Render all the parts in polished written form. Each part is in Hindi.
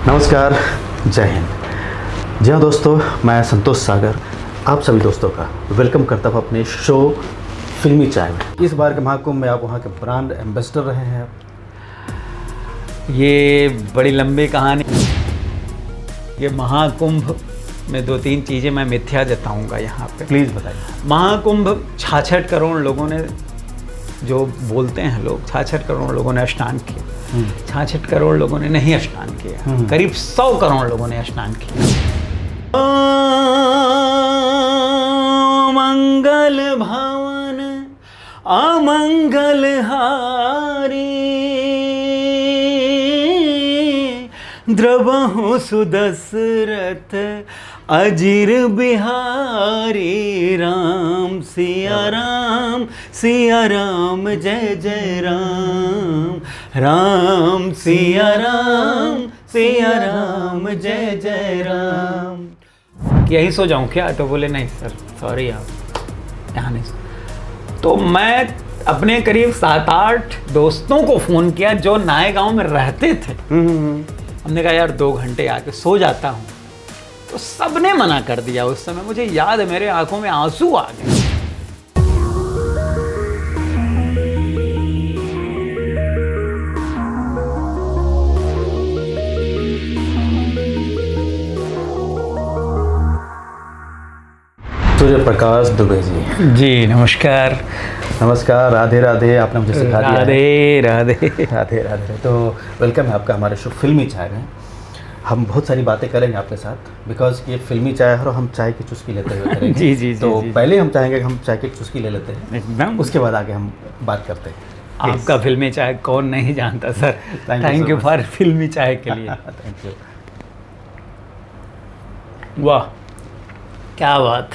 नमस्कार, जय हिंद। जी हाँ दोस्तों, मैं संतोष सागर आप सभी दोस्तों का वेलकम करता हूँ अपने शो फिल्मी चाय में। इस बार के महाकुंभ में आप वहाँ के ब्रांड एम्बेसडर रहे हैं आप। ये बड़ी लंबी कहानी। ये महाकुंभ में 2-3 चीज़ें मैं मिथ्या जताऊंगा यहाँ पे। प्लीज़ बताइए। महाकुंभ 66 करोड़ लोगों ने, जो बोलते हैं लोग 66 करोड़ लोगों ने स्नान किया, 66 करोड़ लोगों ने नहीं स्नान किया, करीब 100 करोड़ लोगों ने स्नान किया। मंगल भवन अमंगल हारी, द्रवहु सुदशरथ अजीर बिहारी। राम सिया राम जय जय राम, राम सिया राम जय जय राम। यही सो जाऊं क्या? तो बोले नहीं सर, सॉरी आप यहाँ नहीं सो। तो मैं अपने करीब 7-8 दोस्तों को फ़ोन किया जो नए गांव में रहते थे। हमने कहा यार 2 घंटे आके सो जाता हूँ, तो सबने मना कर दिया। उस समय मुझे याद है, मेरे आंखों में आंसू आ गए। सूर्य प्रकाश दुबे जी। जी नमस्कार। नमस्कार, राधे राधे। आपने मुझे सिखा दिया है। राधे राधे राधे राधे। तो वेलकम है आपका हमारे शो फिल्मी चाय में। हम बहुत सारी बातें करेंगे आपके साथ, बिकॉज ये फिल्मी चाय है और हम चाय की चुस्की लेते हुए करेंगे। जी। तो पहले हम चाहेंगे कि हम चाय की चुस्की ले लेते हैं, एकदम। उसके बाद आगे हम बात करते हैं। आपका फिल्मी चाय कौन नहीं जानता सर। थैंक यू फॉर फिल्मी चाय के लिए। Thank you. वाह क्या बात।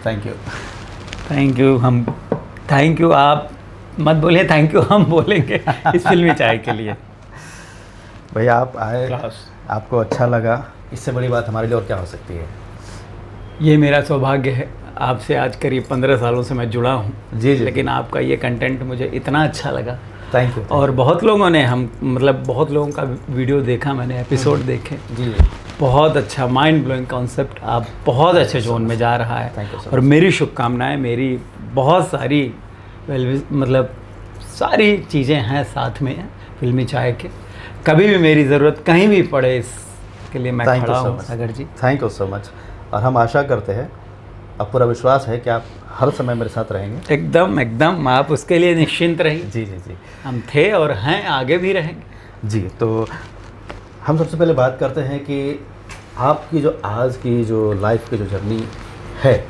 Thank you. Thank you. हम थैंक यू, आप मत बोलिए थैंक यू, हम बोलेंगे इस फिल्मी चाय के लिए। भैया आप आए, आपको अच्छा लगा, इससे बड़ी बात हमारे लिए और क्या हो सकती है। ये मेरा सौभाग्य है। आपसे आज करीब 15 सालों से मैं जुड़ा हूँ। जी। लेकिन आपका ये कंटेंट मुझे इतना अच्छा लगा। Thank you. और बहुत लोगों ने बहुत लोगों का वीडियो देखा मैंने, एपिसोड देखे। जी। बहुत अच्छा, माइंड ब्लोइंग कॉन्सेप्ट। आप बहुत अच्छे जोन में जा रहा है। थैंक यू सो और मेरी शुभकामनाएं, मेरी बहुत सारी सारी चीज़ें हैं साथ में फिल्मी चाय के। कभी भी मेरी ज़रूरत कहीं भी पड़े, इसके लिए मैं खड़ा हूँ Sagar ji. Thank you so much. और हम आशा करते हैं, अब पूरा विश्वास है कि आप हर समय मेरे साथ रहेंगे। एकदम आप उसके लिए निश्चिंत रहिए। जी। हम थे और हैं, आगे भी रहेंगे। जी। तो हम सबसे पहले बात करते हैं कि आपकी जो आज की जो लाइफ की जो जर्नी है,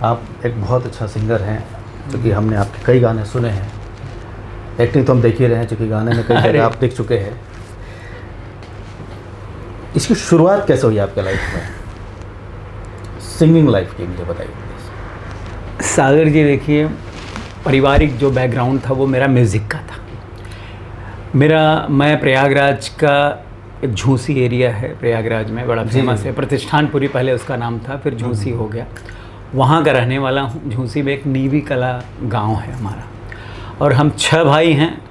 आप एक बहुत अच्छा सिंगर हैं, क्योंकि हमने आपके कई गाने सुने हैं। एक्टिंग तो हम देख ही रहे हैं, क्योंकि गाने में कई जगह आप दिख चुके हैं। इसकी शुरुआत कैसे हुई आपके लाइफ में, सिंगिंग लाइफ की, मुझे बताइए। सागर जी देखिए, पारिवारिक जो बैकग्राउंड था वो मेरा म्यूज़िक का था। मैं प्रयागराज का, एक झूसी एरिया है प्रयागराज में, बड़ा फेमस है, प्रतिष्ठानपुरी पहले उसका नाम था, फिर झूसी हो गया। वहाँ का रहने वाला हूँ। झूसी में एक नीवी कला गांव है हमारा, और हम 6 भाई हैं।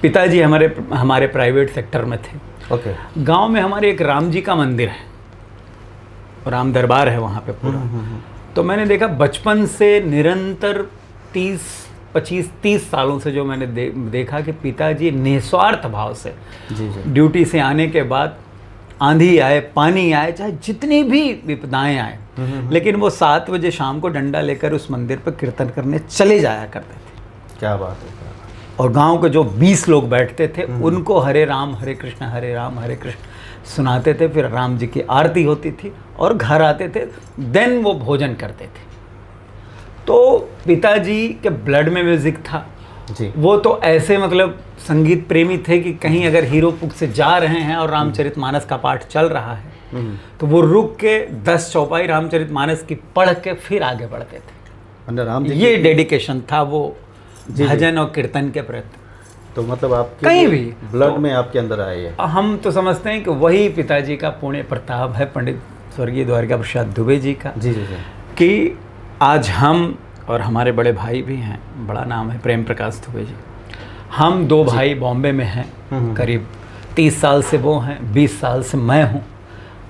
पिताजी हमारे प्राइवेट सेक्टर में थे। ओके। गांव में हमारे एक राम जी का मंदिर है, राम दरबार है वहाँ पे पूरा। तो मैंने देखा बचपन से निरंतर 25-30 सालों से जो मैंने देखा कि पिताजी निस्वार्थ भाव से जी। ड्यूटी से आने के बाद, आंधी आए, पानी आए, चाहे जितनी भी विपदाएं आए, लेकिन वो 7 बजे शाम को डंडा लेकर उस मंदिर पर कीर्तन करने चले जाया करते थे। क्या बात है। और गांव के जो 20 लोग बैठते थे, उनको हरे राम हरे कृष्ण सुनाते थे। फिर राम जी की आरती होती थी और घर आते थे, देन वो भोजन करते थे। तो पिताजी के ब्लड में म्यूज़िक था जी। वो तो ऐसे संगीत प्रेमी थे कि कहीं अगर हीरोपुर से जा रहे हैं और रामचरितमानस का पाठ चल रहा है, तो वो रुक के 10 चौपाई रामचरितमानस की पढ़ के फिर आगे बढ़ते थे। राम जी ये डेडिकेशन था वो भजन और कीर्तन के प्रति। तो मतलब आप कहीं भी ब्लड में आपके अंदर आए है। हम तो समझते हैं कि वही पिताजी का पुण्य प्रताप है, पंडित स्वर्गीय द्वारिका प्रसाद दुबे जी का। जी। कि आज हम और हमारे बड़े भाई भी हैं, बड़ा नाम है प्रेम प्रकाश दुबे जी। हम 2 भाई बॉम्बे में हैं, करीब 30 साल से वो हैं, 20 साल से मैं हूँ,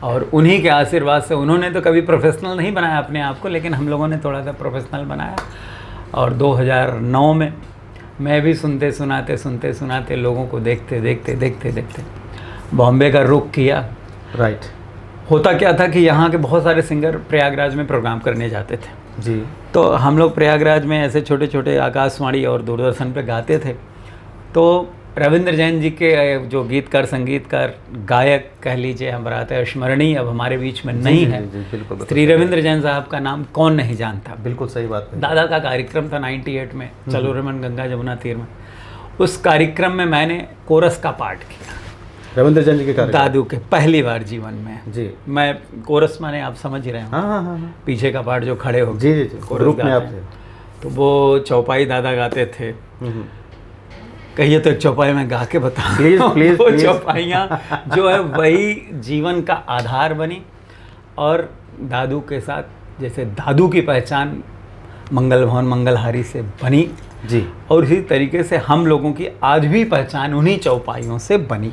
और उन्हीं के आशीर्वाद से, उन्होंने तो कभी प्रोफेशनल नहीं बनाया अपने आप को, लेकिन हम लोगों ने थोड़ा सा प्रोफेशनल बनाया। और 2009 में मैं भी सुनते सुनाते लोगों को देखते बॉम्बे का रुख किया। राइट। होता क्या था कि यहाँ के बहुत सारे सिंगर प्रयागराज में प्रोग्राम करने जाते थे जी। तो हम लोग प्रयागराज में ऐसे छोटे छोटे आकाशवाणी और दूरदर्शन पे गाते थे। तो रविंद्र जैन जी के जो गीतकार, संगीतकार, गायक कह लीजिए, हम रहते स्मरणीय अब हमारे बीच में नहीं है। बिल्कुल। श्री रविंद्र जैन साहब का नाम कौन नहीं जानता। बिल्कुल सही बात है। दादा का कार्यक्रम था 98 में, चलो रमन गंगा जमुना तीर में। उस कार्यक्रम में मैंने कोरस का पाठ किया, रविंद्र जैन जी के कार्यक्रम, दादू के, पहली बार जीवन में। जी। मैं कोरस माने आप समझ ही रहे हो, हाँ। पीछे का पार्ट जो खड़े हो, जी, कोरस ग्रुप में गाते आप हैं। थे। तो वो चौपाई दादा गाते थे। कहिए तो एक चौपाई में गा के बता। प्लीज वो चौपाइयाँ जो है वही जीवन का आधार बनी। और दादू के साथ, जैसे दादू की पहचान मंगल भवन मंगलहारी से बनी जी, और इसी तरीके से हम लोगों की आज भी पहचान उन्हीं चौपाइयों से बनी।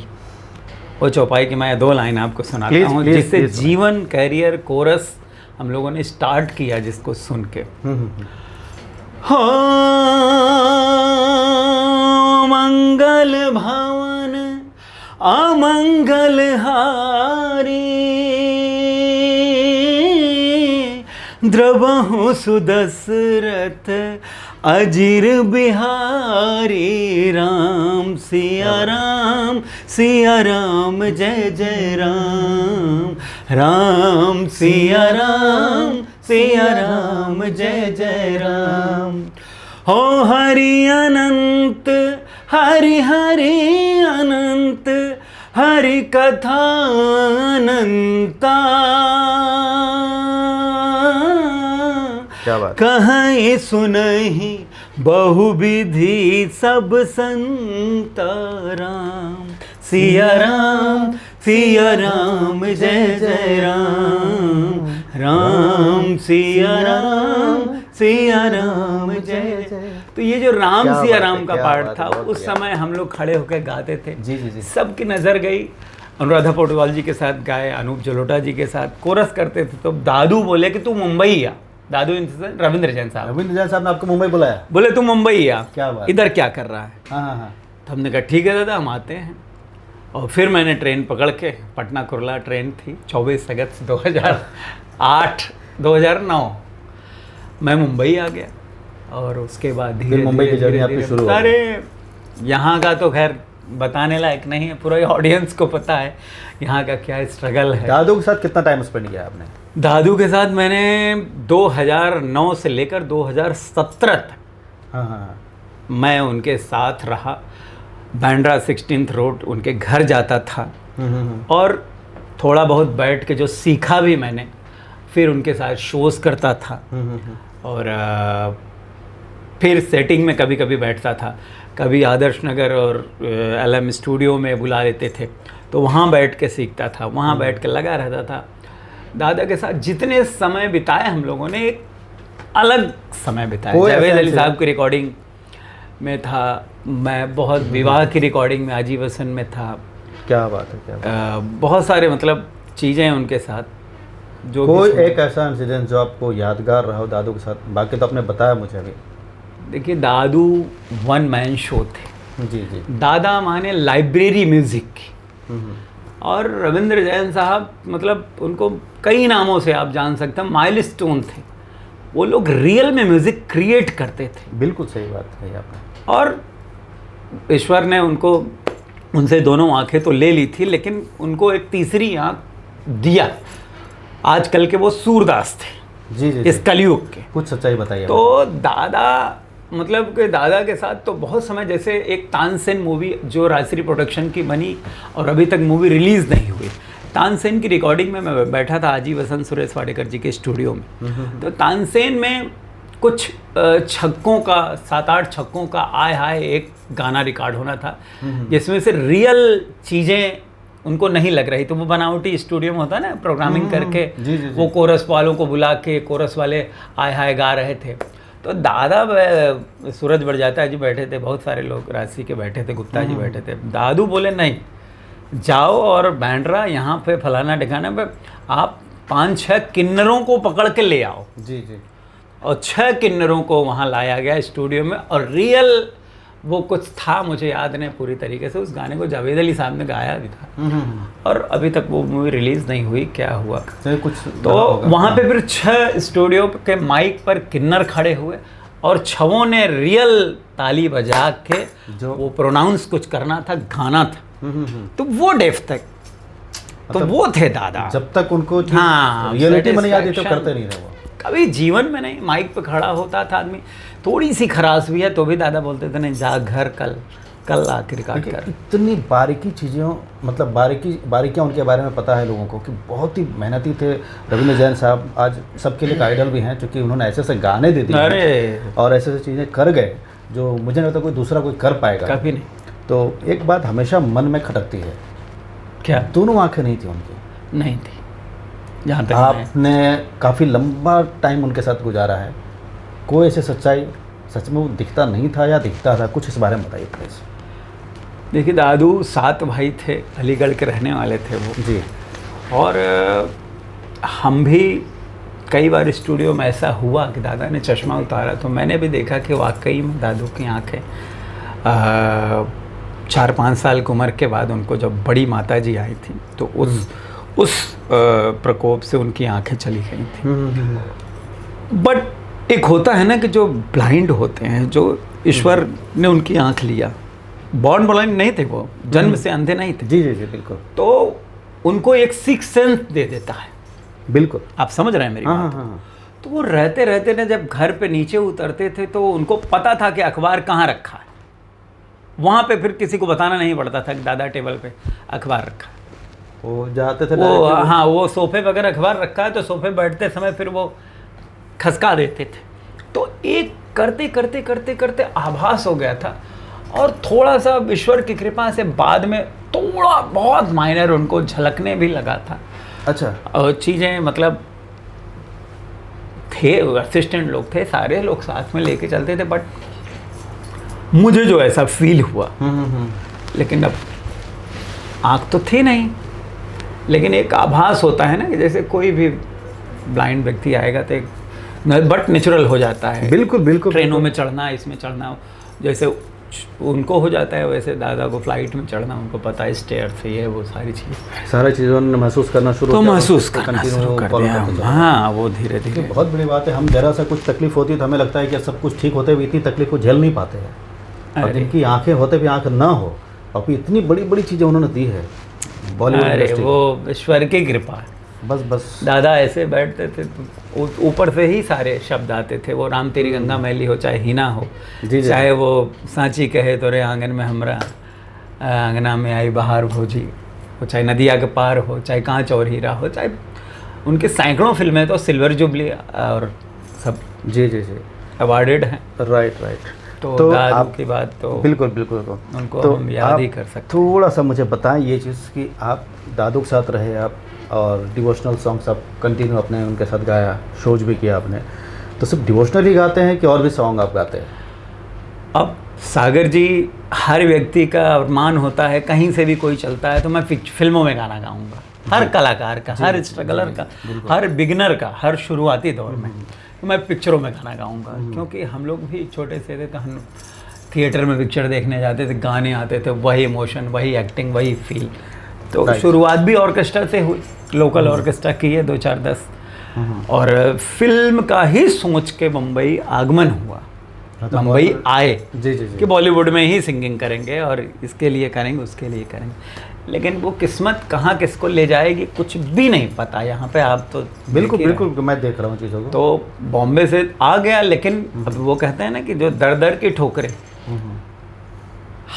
वो चौपाई की मैं 2 लाइन आपको सुनाता हूँ, जिससे जीवन, कैरियर, कोरस हम लोगों ने स्टार्ट किया, जिसको सुन के। मंगल भवन अमंगल हारी, द्रवहु सुदशरथ अजीर बिहारी, राम सिया राम जय जय राम, राम सिया राम जय जय राम। हो हरि अनंत, हरि हरि अनंत, हरि कथा अनंता, क्या बात। कहीं सुनहि बहुविधि सब संत, राम सिया राम जय जय राम, राम सिया राम जय जय। तो ये जो राम सिया राम का पार्ट था, उस समय हम लोग खड़े होकर गाते थे। जी। सबकी नज़र गई। अनुराधा पोटवाल जी के साथ गाए, अनूप जलोटा जी के साथ कोरस करते थे। तो दादू बोले कि तू मुंबई आ। दादू रविंद्र जैन साहब ने आपको मुंबई बुलाया, बोले तू मुंबई आ, क्या बात, इधर क्या कर रहा है। हाँ। तो हमने कहा ठीक है दादा, हम आते हैं। और फिर मैंने ट्रेन पकड़ के, पटना कुर्ला ट्रेन थी, 24 अगस्त 2009 मैं मुंबई आ गया। और उसके बाद धीरे मुंबई की जर्नी आपकी शुरू हो गई। अरे यहाँ का तो खैर बताने लायक नहीं है, पूरा ऑडियंस को पता है यहाँ का क्या स्ट्रगल है। दादू के साथ कितना टाइम स्पेंड किया आपने? दादू के साथ मैंने 2009 से लेकर 2017 तक हाँ। मैं उनके साथ रहा। बांद्रा 16th रोड उनके घर जाता था और थोड़ा बहुत बैठ के जो सीखा भी मैंने, फिर उनके साथ शोज़ करता था। और फिर सेटिंग में कभी कभी बैठता था, कभी आदर्श नगर और LM स्टूडियो में बुला लेते थे, तो वहाँ बैठ के सीखता था, वहाँ बैठ के लगा रहता था। दादा के साथ जितने समय बिताए हम लोगों ने, एक अलग समय बिताया। जावेद अली साहब की रिकॉर्डिंग में था मैं, बहुत विवाह की रिकॉर्डिंग में आजीवसन में था। क्या बात है, क्या बात। बहुत सारे मतलब चीज़ें उनके साथ। जो कोई एक ऐसा इंसिडेंट जो आपको यादगार रहा हो दादू के साथ? बाकी तो आपने बताया मुझे अभी। देखिए, दादू 1 मैन शो थे। जी। दादा माने लाइब्रेरी म्यूजिक की। और रविंद्र जैन साहब, मतलब उनको कई नामों से आप जान सकते हैं, माइलस्टोन थे। वो लोग रियल में म्यूजिक क्रिएट करते थे। बिल्कुल सही बात कही आपने। और ईश्वर ने उनको, उनसे दोनों आंखें तो ले ली थी, लेकिन उनको एक तीसरी आंख दिया। आजकल के वो सूरदास थे। जी। इस कलयुग के। कुछ सच्चाई बताइए। तो दादा, मतलब कि दादा के साथ तो बहुत समय, जैसे एक तानसेन मूवी जो राजश्री प्रोडक्शन की बनी और अभी तक मूवी रिलीज़ नहीं हुई। तानसेन की रिकॉर्डिंग में मैं बैठा था आजीवसन सुरेश वाडेकर जी के स्टूडियो में। तो तानसेन में कुछ छक्कों का, 7-8 छक्कों का आय हाय एक गाना रिकॉर्ड होना था, जिसमें से रियल चीज़ें उनको नहीं लग रही। तो वो बनावटी स्टूडियो में होता है ना, प्रोग्रामिंग करके जी। वो कोरस वालों को बुला के कोरस वाले आय हाय गा रहे थे। तो दादा, सूरज बढ़ जाता है जी बैठे थे, बहुत सारे लोग राशि के बैठे थे, गुप्ता जी बैठे थे। दादू बोले नहीं, जाओ और बैंड्रा यहाँ पे फलाना ठिकाना पे आप 5-6 किन्नरों को पकड़ के ले आओ। जी जी। और 6 किन्नरों को वहाँ लाया गया स्टूडियो में, और रियल वो कुछ था, मुझे याद नहीं पूरी तरीके से, उस गाने को जावेद अली साहब ने गाया भी था। और अभी तक वो मूवी रिलीज़ नहीं हुई, क्या हुआ कुछ तो वहाँ पे फिर 6 स्टूडियो के माइक पर किन्नर खड़े हुए और 6 ने रियल ताली बजा के जो वो प्रोनाउंस कुछ करना था, गाना था। तो वो डेफ तक तो वो थे दादा। जब तक उनको हाँ, रियलिटी में नहीं आती तो करते नहीं रहे वो। कभी जीवन में नहीं, माइक पे खड़ा होता था आदमी, थोड़ी सी खराश भी है तो भी दादा बोलते थे नहीं जा घर, कल आके रिकॉर्ड कर। इतनी बारीकी चीज़ों, मतलब बारीकियाँ उनके बारे में पता है लोगों को कि बहुत ही मेहनती थे। रविंद्र जैन साहब आज सबके लिए आइडल भी हैं, क्योंकि उन्होंने ऐसे ऐसे गाने दे दिए और ऐसे ऐसे चीज़ें कर गए जो मुझे नहीं लगता कोई दूसरा कोई कर पाएगा कभी नहीं। तो एक बात हमेशा मन में खटकती है, क्या दोनों आंखें नहीं थी उनकी? नहीं थी। जहाँ तक आपने काफ़ी लंबा टाइम उनके साथ गुजारा है, कोई ऐसे सच्चाई सच में वो दिखता नहीं था या दिखता था? कुछ इस बारे में बताइए प्लीज़। देखिए दादू 7 भाई थे, अलीगढ़ के रहने वाले थे वो जी। और हम भी कई बार स्टूडियो में ऐसा हुआ कि दादा ने चश्मा उतारा तो मैंने भी देखा कि वाकई में दादू की आँखें 4-5 साल की उम्र के बाद उनको जब बड़ी माता जी आई थी तो उस प्रकोप से उनकी आंखें चली गई थी। बट एक होता है ना कि जो ब्लाइंड होते हैं, जो ईश्वर ने उनकी आंख लिया, बॉर्न ब्लाइंड नहीं थे वो, जन्म से अंधे नहीं थे। जी जी जी बिल्कुल। तो उनको एक सिक्स सेंस दे देता है। बिल्कुल, आप समझ रहे हैं मेरी बात? हाँ। तो वो रहते रहते ना जब घर पे नीचे उतरते थे तो उनको पता था कि अखबार कहाँ रखा है। वहाँ पे फिर किसी को बताना नहीं पड़ता था कि दादा टेबल पे अखबार रखा है। वो जाते थे वो हाँ, वो सोफे पे अगर अखबार रखा है तो सोफे बैठते समय फिर वो खसका देते थे। तो एक करते करते करते करते आभास हो गया था, और थोड़ा सा ईश्वर की कृपा से बाद में थोड़ा बहुत माइनर उनको झलकने भी लगा था। अच्छा। और चीज़ें मतलब थे, असिस्टेंट लोग थे, सारे लोग साथ में लेके चलते थे, बट मुझे जो ऐसा फील हुआ, लेकिन अब आँख तो थी नहीं, लेकिन एक आभास होता है ना कि जैसे कोई भी ब्लाइंड व्यक्ति आएगा तो एक बट नेचुरल हो जाता है। बिल्कुल बिल्कुल। ट्रेनों में चढ़ना, इसमें चढ़ना, जैसे उनको हो जाता है वैसे दादा को फ्लाइट में चढ़ना, उनको पता है स्टेयर से ये वो सारी चीज़ों ने महसूस करना शुरू तो महसूस करना शुरू कर दिया। हाँ, वो धीरे धीरे। बहुत बड़ी बात है, हम जरा सा कुछ तकलीफ होती है तो हमें लगता है कि सब कुछ ठीक होते हुए इतनी तकलीफ को झेल नहीं पाते हैं, और जिनकी आंखें होते भी आंख ना हो, और इतनी बड़ी बड़ी चीज़ें उन्होंने दी है बॉलीवुड इंडस्ट्री। वो ईश्वर की कृपा है। बस दादा ऐसे बैठते थे तो ऊपर से ही सारे शब्द आते थे। वो राम तेरी गंगा मैली हो, चाहे हीना हो, चाहे वो सांची कहे तो रे आंगन में हमरा आंगना में आई बहार भोजी हो, चाहे नदिया के पार हो, चाहे कांच और हीरा हो, चाहे उनके सैकड़ों फिल्में तो सिल्वर जुबली और सब जी जी जी अवार्डेड हैं। राइट। तो आपकी बात तो बिल्कुल उनको तो हम याद ही कर सकते। थोड़ा सा मुझे बताएं ये चीज़ कि आप दादू के साथ रहे आप, और डिवोशनल सॉन्ग्स आप कंटिन्यू अपने उनके साथ गाया, शोज भी किया आपने, तो सिर्फ डिवोशनल ही गाते हैं कि और भी सॉन्ग आप गाते हैं? अब सागर जी, हर व्यक्ति का अरमान होता है कहीं से भी कोई चलता है तो मैं फिल्मों में गाना गाऊंगा। हर कलाकार का, हर स्ट्रगलर का, हर बिगिनर का, हर शुरुआती दौर में तो मैं पिक्चरों में गाना गाऊंगा। क्योंकि हम लोग भी छोटे से थे तो हम थिएटर में पिक्चर देखने जाते थे, गाने आते थे, वही इमोशन, वही एक्टिंग, वही फील। तो शुरुआत भी ऑर्केस्ट्रा से हुई, लोकल ऑर्केस्ट्रा की है 2-4-10, और फिल्म का ही सोच के मुंबई आगमन हुआ। मुंबई आए जी कि बॉलीवुड में ही सिंगिंग करेंगे और इसके लिए करेंगे, उसके लिए करेंगे, लेकिन वो किस्मत कहाँ किसको ले जाएगी कुछ भी नहीं पता। यहाँ पे आप तो बिल्कुल मैं देख रहा हूँ चीज़ों को। तो बॉम्बे से आ गया, लेकिन अब वो कहते हैं ना कि जो दर दर की ठोकरें,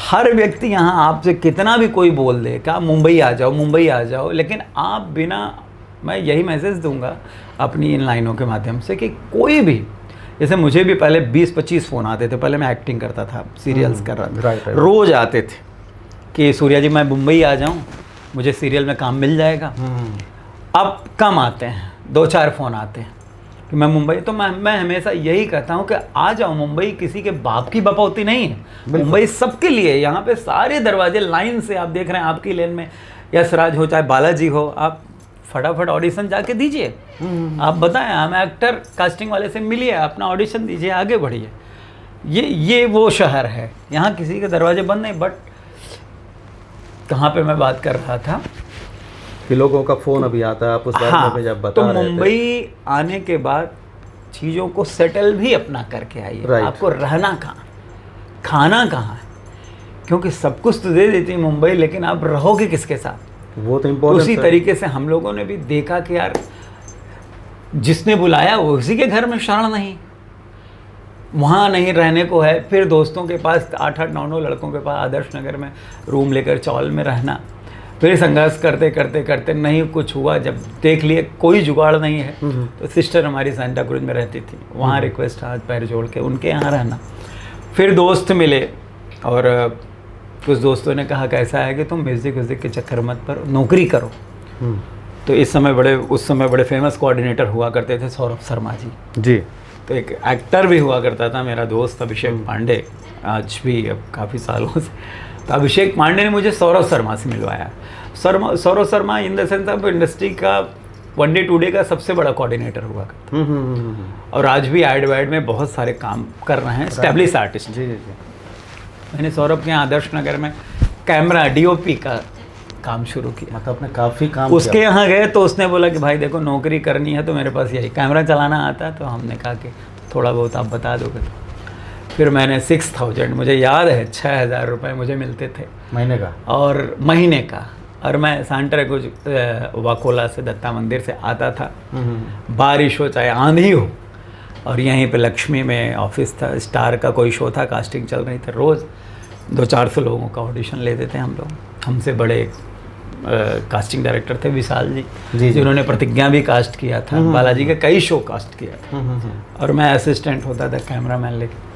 हर व्यक्ति यहाँ आपसे कितना भी कोई बोल दे कि आप मुंबई आ जाओ, लेकिन आप बिना, मैं यही मैसेज दूंगा अपनी इन लाइनों के माध्यम से कि कोई भी, जैसे मुझे भी पहले 20-25 फ़ोन आते थे, पहले मैं एक्टिंग करता था, सीरियल्स कर रहा था, रोज़ आते थे कि सूर्या जी मैं मुंबई आ जाऊँ, मुझे सीरियल में काम मिल जाएगा। अब कम आते हैं, 2-4 फ़ोन आते हैं, कि मैं मुंबई, तो मैं हमेशा यही कहता हूँ कि आ जाओ मुंबई, किसी के बाप की बपौती नहीं है। मुंबई सबके लिए, यहाँ पे सारे दरवाजे लाइन से, आप देख रहे हैं आपकी लेन में यशराज हो चाहे बालाजी हो, आप फटाफट ऑडिशन जाके दीजिए। आप बताएं, हम एक्टर कास्टिंग वाले से मिलिए, अपना ऑडिशन दीजिए, आगे बढ़िए। ये वो शहर है, यहाँ किसी के दरवाजे बंद नहीं। बट कहाँ पे मैं बात कर रहा था कि लोगों का फ़ोन अभी आता है, आप उस बारे में जब बता तो रहे थे। मुंबई आने के बाद चीज़ों को सेटल भी अपना करके आइए। आपको रहना कहाँ, खाना कहाँ है, क्योंकि सब कुछ तो दे देती है मुंबई, लेकिन आप रहोगे किसके साथ, वो तो इम्पोर्टेंट। उसी तरीके से हम लोगों ने भी देखा कि यार जिसने बुलाया वो उसी के घर में शरण नहीं, वहाँ नहीं रहने को है। फिर दोस्तों के पास 8-8, 9-9 लड़कों के पास आदर्श नगर में रूम लेकर चौल में रहना, फिर संघर्ष करते करते करते नहीं कुछ हुआ। जब देख लिए कोई जुगाड़ नहीं है, तो सिस्टर हमारी सेंटा क्रूज में रहती थी, वहाँ रिक्वेस्ट हाथ पैर जोड़ के उनके यहाँ रहना। फिर दोस्त मिले और कुछ दोस्तों ने कहा कैसा है कि तुम म्यूज़िक के चक्कर मत पर नौकरी करो। तो उस समय बड़े फेमस कोऑर्डिनेटर हुआ करते थे सौरभ शर्मा जी। तो एक एक्टर भी हुआ करता था मेरा दोस्त अभिषेक पांडे, आज भी, अब काफ़ी सालों से। तो अभिषेक पांडे ने मुझे सौरभ शर्मा से मिलवाया। Saurabh Sharma in the sense अब इंडस्ट्री का वन डे टुडे का सबसे बड़ा कोऑर्डिनेटर हुआ करता, और आज भी एड वाइड में बहुत सारे काम कर रहे हैं, एस्टैब्लिश आर्टिस्ट। जी। मैंने सौरभ के यहाँ आदर्श नगर में कैमरा DOP का काम शुरू किया। मतलब आपने काफ़ी काम उसके यहाँ गए तो उसने बोला कि भाई देखो नौकरी करनी है तो मेरे पास यही कैमरा चलाना आता है। तो हमने कहा कि थोड़ा बहुत आप बता दोगे तो। फिर मैंने 6000, मुझे याद है 6000 रुपये मुझे मिलते थे महीने का, और महीने का। और मैं सांतरा कुछ वाकोला से दत्ता मंदिर से आता था, बारिश हो चाहे आंधी हो, और यहीं पे लक्ष्मी में ऑफिस था, स्टार का कोई शो था, कास्टिंग चल रही थी, रोज़ 200-400 लोगों का ऑडिशन लेते थे हम लोग। हमसे बड़े कास्टिंग डायरेक्टर थे विशाल जी, जिन्होंने प्रतिज्ञा भी कास्ट किया था, बालाजी के कई शो कास्ट किया था। और मैं असिस्टेंट होता था, कैमरामैन लेके।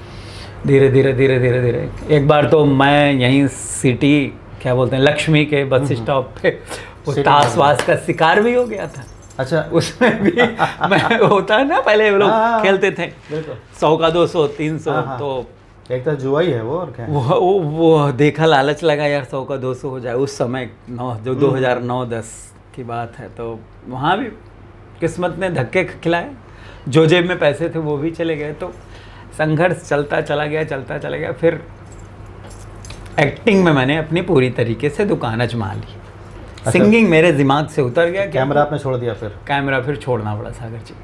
धीरे धीरे एक बार तो मैं यहीं सिटी क्या बोलते हैं लक्ष्मी के बस स्टॉप पे ताश वास का शिकार भी हो गया था। अच्छा, उसमें भी मैं होता है ना, पहले वो लोग खेलते थे 100 का 200 300, तो एक तो जुआ ही है वो, और क्या है? वो देखा, लालच लगा यार 100 का 200 हो जाए। उस समय 2009-10 की बात है, तो वहाँ भी किस्मत ने धक्के खिलाए, जो जेब में पैसे थे वो भी चले गए। तो संघर्ष चलता चला गया। फिर एक्टिंग में मैंने अपनी पूरी तरीके से दुकान अजमा ली। अच्छा। सिंगिंग मेरे दिमाग से उतर गया। कैमरा आपने छोड़ दिया? कैमरा फिर छोड़ना पड़ा सागर जी,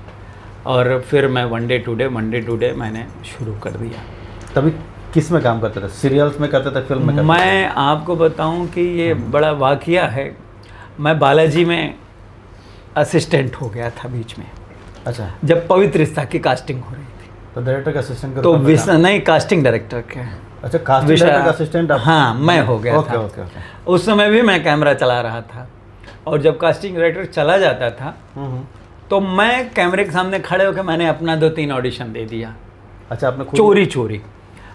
और फिर मैं वन डे टुडे मैंने शुरू कर दिया। तभी किस में काम करते थे? सीरियल्स में करते थे, फिल्म में करते थे? मैं आपको बताऊं कि ये बड़ा वाकया है। मैं बालाजी में असिस्टेंट हो गया था बीच में। अच्छा। जब पवित्र रिश्ता की कास्टिंग हो रही थी, तो डायरेक्टर का असिस्टेंट तो नहीं, कास्टिंग डायरेक्टर के। अच्छा, कास्टिंग डायरेक्टर का असिस्टेंट? हाँ, मैं हो गया था। ओके। उस समय भी मैं कैमरा चला रहा था, और जब कास्टिंग डायरेक्टर चला जाता था तो मैं कैमरे के सामने खड़े होकर मैंने अपना 2-3 ऑडिशन दे दिया। अच्छा, आपने चोरी।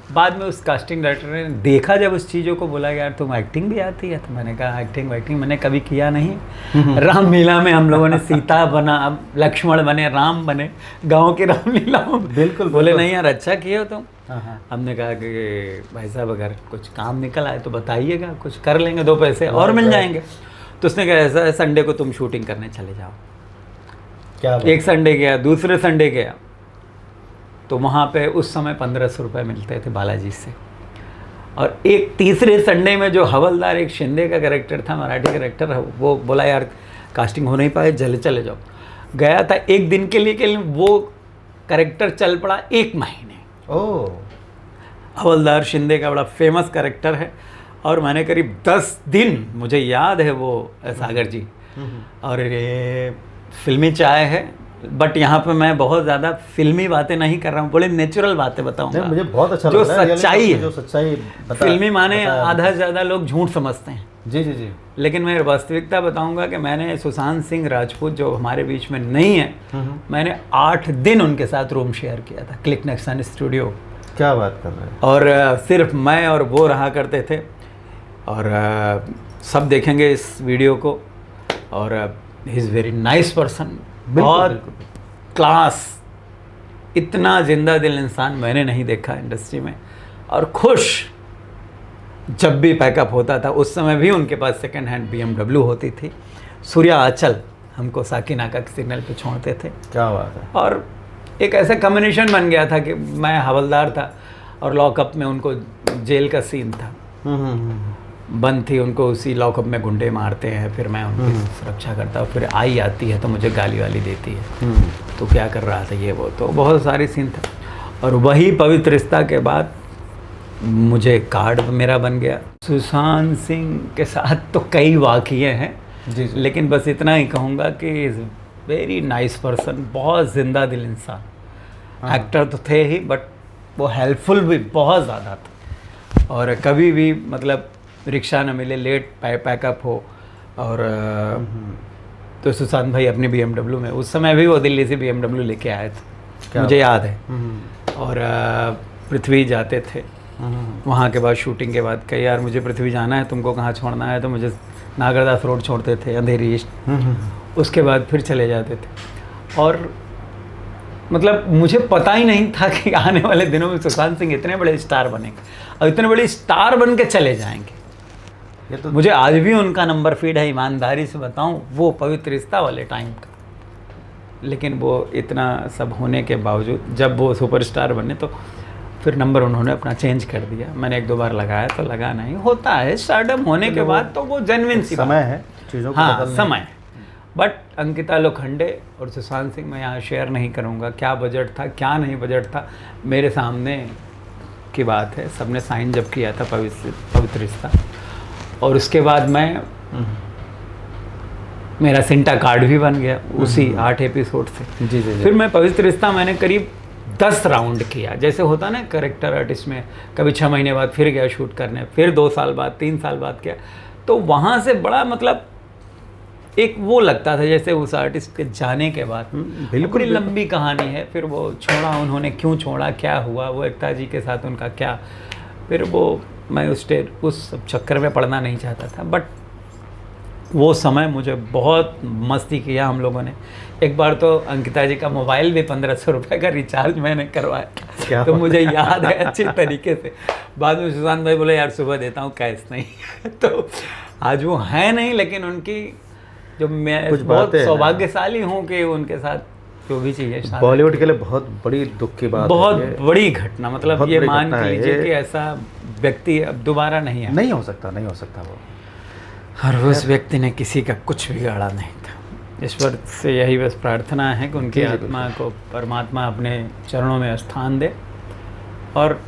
बाद में उस कास्टिंग डायरेक्टर ने देखा, जब उस चीज़ों को बोला यार तुम एक्टिंग भी आती है, तो मैंने कहा एक्टिंग मैंने कभी किया नहीं। रामलीला में हम लोगों ने सीता बना, अब लक्ष्मण बने, राम बने, गांव की रामलीला। बिल्कुल। बोले नहीं यार अच्छा किए हो तुम। हमने कहा कि भाई साहब अगर कुछ काम निकल आए तो बताइएगा, कुछ कर लेंगे, 2 पैसे और मिल जाएंगे। तो उसने कहा ऐसा है, संडे को तुम शूटिंग करने चले जाओ। क्या? एक संडे गया, दूसरे संडे गया, तो वहाँ पे उस समय 1500 रुपये मिलते थे बालाजी से। और एक तीसरे संडे में जो हवलदार, एक शिंदे का कैरेक्टर था, मराठी कैरेक्टर, वो बोला यार कास्टिंग हो नहीं पाए, जल्दी चले जाओ। गया था एक दिन के लिए वो कैरेक्टर चल पड़ा 1 महीने। ओह। हवलदार शिंदे का बड़ा फेमस कैरेक्टर है, और मैंने करीब 10 दिन, मुझे याद है वो सागर जी, और ये फिल्मी चाय है, बट यहाँ पे मैं बहुत ज़्यादा फिल्मी बातें नहीं कर रहा हूँ, बड़े नेचुरल बातें बताऊँगा। मुझे बहुत अच्छा जो लग रहा है, सच्चाई है, जो सच्चाई फिल्मी माने आधा से ज़्यादा लोग झूठ समझते हैं। जी। लेकिन मैं वास्तविकता बताऊंगा कि मैंने सुशांत सिंह राजपूत जो हमारे बीच में नहीं है, मैंने 8 दिन उनके साथ रूम शेयर किया था, क्लिक नेक्सन स्टूडियो। क्या बात कर रहे हैं? और सिर्फ मैं और वो रहा करते थे, और सब देखेंगे इस वीडियो को। और he is very nice person, बहुत क्लास इतना जिंदा दिल इंसान मैंने नहीं देखा इंडस्ट्री में। और खुश जब भी पैकअप होता था, उस समय भी उनके पास सेकंड हैंड BMW होती थी। सूर्या आंचल हमको साकिनाका के सिग्नल पे छोड़ते थे। क्या बात है। और एक ऐसा कम्बिनेशन बन गया था कि मैं हवलदार था और लॉकअप में उनको जेल का सीन था। बंद थी, उनको उसी लॉकअप में गुंडे मारते हैं, फिर मैं उनकी सुरक्षा करता हूँ, फिर आई आती है तो मुझे गाली वाली देती है, तो क्या कर रहा था ये वो, तो बहुत सारी सीन था। और वही पवित्र रिश्ता के बाद मुझे कार्ड मेरा बन गया। सुशांत सिंह के साथ तो कई वाक़िए हैं जी जी। लेकिन बस इतना ही कहूँगा कि इज़ वेरी नाइस पर्सन, बहुत जिंदा दिल इंसान। एक्टर तो थे ही बट वो हेल्पफुल भी बहुत ज़्यादा था। और कभी भी मतलब रिक्शा न मिले, लेट पैकअप हो और तो सुशांत भाई अपनी BMW में, उस समय भी वो दिल्ली से BMW लेके आए थे, मुझे याद है। और पृथ्वी जाते थे, वहाँ के बाद शूटिंग के बाद कही यार मुझे पृथ्वी जाना है, तुमको कहाँ छोड़ना है, तो मुझे नागरदास रोड छोड़ते थे, अंधेरी ईस्ट। उसके बाद फिर चले जाते थे। और मतलब मुझे पता ही नहीं था कि आने वाले दिनों में सुशांत सिंह इतने बड़े स्टार बनेंगे और इतने बड़े स्टार बन के चले जाएंगे। ये तो मुझे आज भी उनका नंबर फीड है, ईमानदारी से बताऊं, वो पवित्र रिश्ता वाले टाइम का। लेकिन वो इतना सब होने के बावजूद जब वो सुपरस्टार बने तो फिर नंबर उन्होंने अपना चेंज कर दिया। मैंने 1-2 बार लगाया तो लगा नहीं, होता है स्टारडम होने के बाद तो वो जेन्युइन सी समय है चीज़ों को हाँ बदलने। समय। बट अंकिता लोखंडे और सुशांत सिंह मैं यहाँ शेयर नहीं करूँगा क्या बजट था क्या नहीं बजट था, मेरे सामने की बात है। सबने साइन जब किया था पवित्र रिश्ता, और उसके बाद मैं मेरा सिंटा कार्ड भी बन गया उसी 8 एपिसोड से। जी जी। फिर मैं पवित्र रिश्ता मैंने करीब 10 राउंड किया, जैसे होता ना कैरेक्टर आर्टिस्ट में, कभी 6 महीने बाद फिर गया शूट करने, फिर 2 साल बाद 3 साल बाद किया। तो वहाँ से बड़ा मतलब एक वो लगता था जैसे उस आर्टिस्ट के जाने के बाद बिल्कुल बड़ी लंबी कहानी है। फिर वो छोड़ा, उन्होंने क्यों छोड़ा, क्या हुआ, वो एकता जी के साथ उनका क्या, फिर वो मैं उस चक्कर में पड़ना नहीं चाहता था। बट वो समय मुझे बहुत मस्ती किया हम लोगों ने। एक बार तो अंकिता जी का मोबाइल भी 1500 रुपये का रिचार्ज मैंने करवाया, तो मुझे याद है अच्छी तरीके से। बाद में सुशांत भाई बोले यार सुबह देता हूँ, कैश नहीं। तो आज वो है नहीं, लेकिन उनकी जो मैं बहुत सौभाग्यशाली हूँ कि उनके साथ जो भी चीज़ें बॉलीवुड के लिए बहुत बड़ी दुख की बात, बहुत बड़ी घटना, मतलब ये मान के लीजिए कि है। ऐसा व्यक्ति अब दोबारा नहीं है, नहीं हो सकता वो। और उस व्यक्ति ने किसी का कुछ बिगाड़ा नहीं था। ईश्वर से यही बस प्रार्थना है कि उनकी आत्मा को परमात्मा अपने चरणों में स्थान दे और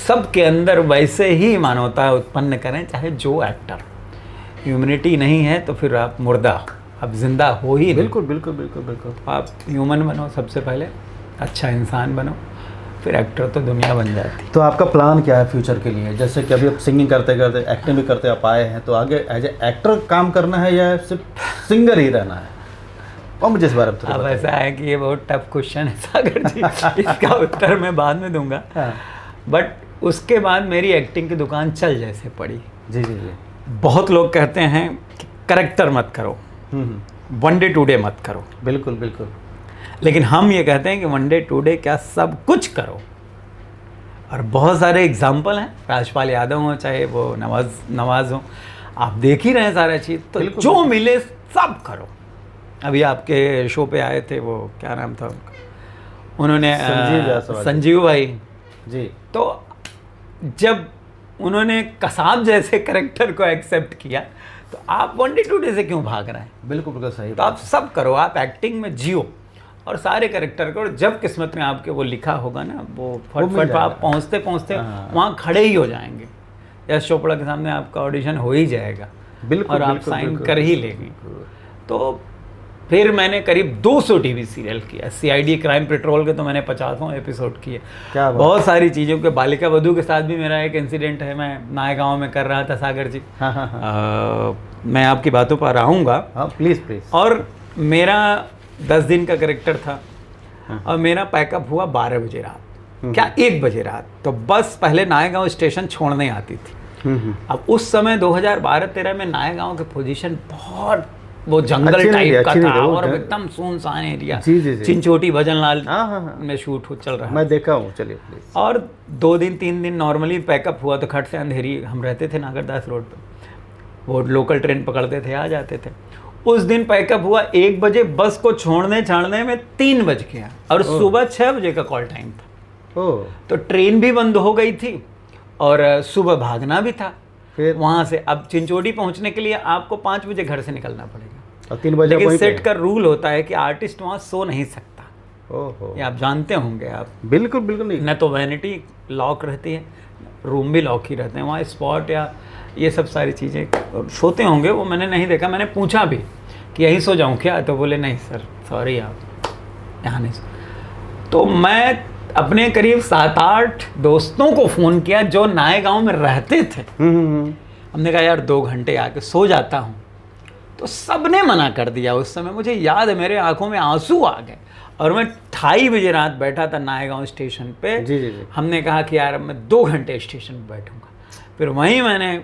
सबके अंदर वैसे ही मानवता उत्पन्न करें, चाहे जो एक्टर। ह्यूमनिटी नहीं है तो फिर आप मुर्दा, अब जिंदा हो ही नहीं। बिल्कुल बिल्कुल बिल्कुल बिल्कुल। आप ह्यूमन बनो, सबसे पहले अच्छा इंसान बनो, फिर एक्टर तो दुनिया बन जाती। तो आपका प्लान क्या है फ्यूचर के लिए? जैसे कि अभी आप सिंगिंग करते करते एक्टिंग भी करते आप आए हैं, तो आगे एज ए एक्टर काम करना है या सिर्फ सिंगर ही रहना है? और मुझे इस बारे में अब ऐसा है कि ये बहुत टफ क्वेश्चन है सागर जी, इसका उत्तर मैं बाद में दूंगा। बट उसके बाद मेरी एक्टिंग की दुकान चल जैसे पड़ी। जी जी जी। बहुत लोग कहते हैं कि करेक्टर मत करो, 1 डे 2 डे मत करो। बिल्कुल बिल्कुल। लेकिन हम ये कहते हैं कि 1 डे 2 डे क्या, सब कुछ करो। और बहुत सारे एग्जाम्पल हैं, राजपाल यादव हो चाहे वो नवाज हो, आप देख ही रहे हैं सारा चीज़। तो जो मिले सब करो। अभी आपके शो पे आए थे, वो क्या नाम था उनका, उन्होंने संजीव भाई जी। तो जब उन्होंने कसाब जैसे करेक्टर को एक्सेप्ट किया, तो आप 1 डे 2 डे से क्यों भाग रहे हैं? बिल्कुल बिल्कुल सही। तो आप सब करो, आप एक्टिंग में जियो और सारे करेक्टर करो। जब किस्मत में आपके वो लिखा होगा ना, वो फटफट आप पहुँचते पहुँचते वहाँ खड़े ही हो जाएंगे। यश चोपड़ा के सामने आपका ऑडिशन हो ही जाएगा। बिल्कुल, और आप साइन कर ही लेंगे। तो फिर मैंने करीब 200 टीवी सीरियल किया। CID क्राइम पेट्रोल के तो मैंने 50 एपिसोड किए। बहुत सारी चीज़ों के, बालिका वधू के साथ भी मेरा एक इंसिडेंट है, मैं नायगांव में कर रहा था सागर जी। मैं आपकी बातों पर आऊँगा। Please please. और मेरा 10 दिन का करेक्टर था और मेरा पैकअप हुआ 12 बजे रात, क्या 1 बजे रात। तो बस पहले नायगांव स्टेशन छोड़ने आती थी। अब उस समय 2012-13 में नायगांव की पोजीशन बहुत वो जंगल अच्छी नहीं टाइप थी, का अच्छी नहीं था थी, वो और जंग- एकदम सुनसान एरिया। जी जी जी, चिंचोटी भजनलाल हाँ हाँ हाँ, में शूट चल रहा है। मैं देखा हूँ, चलिए प्लीज। और 2 दिन 3 दिन नॉर्मली पैकअप हुआ तो खट से अंधेरी, हम रहते थे नागरदास रोड पे, वो लोकल ट्रेन पकड़ते थे, आ जाते थे। उस दिन पैकअप हुआ 1 बजे, बस को छोड़ने छाड़ने में 3 बज गया और सुबह 6 बजे का कॉल टाइम था। ओह, तो ट्रेन भी बंद हो गई थी और सुबह भागना भी था फिर वहाँ से। अब चिंचोटी पहुँचने के लिए आपको 5 बजे घर से निकलना पड़ेगा, और 3 बजे लेकिन वहीं पे? सेट का रूल होता है कि आर्टिस्ट वहाँ सो नहीं सकता। ओहो, ये आप जानते होंगे आप। बिल्कुल बिल्कुल नहीं। न तो वैनिटी लॉक रहती है, रूम भी लॉक ही रहते हैं वहाँ, स्पॉट या ये सब सारी चीज़ें सोते होंगे, वो मैंने नहीं देखा। मैंने पूछा भी कि यहीं सो जाऊँ क्या, तो बोले नहीं सर सॉरी आप यहाँ नहीं सो। तो मैं अपने करीब 7-8 दोस्तों को फ़ोन किया जो नए गांव में रहते थे। हमने कहा यार 2 घंटे आके सो जाता हूँ, तो सबने मना कर दिया। उस समय मुझे याद है मेरे आंखों में आंसू आ गए और मैं 2:30 बजे रात बैठा था नायगांव स्टेशन पे। जी जी जी, हमने कहा कि यार अब मैं 2 घंटे स्टेशन पे बैठूंगा। फिर वहीं मैंने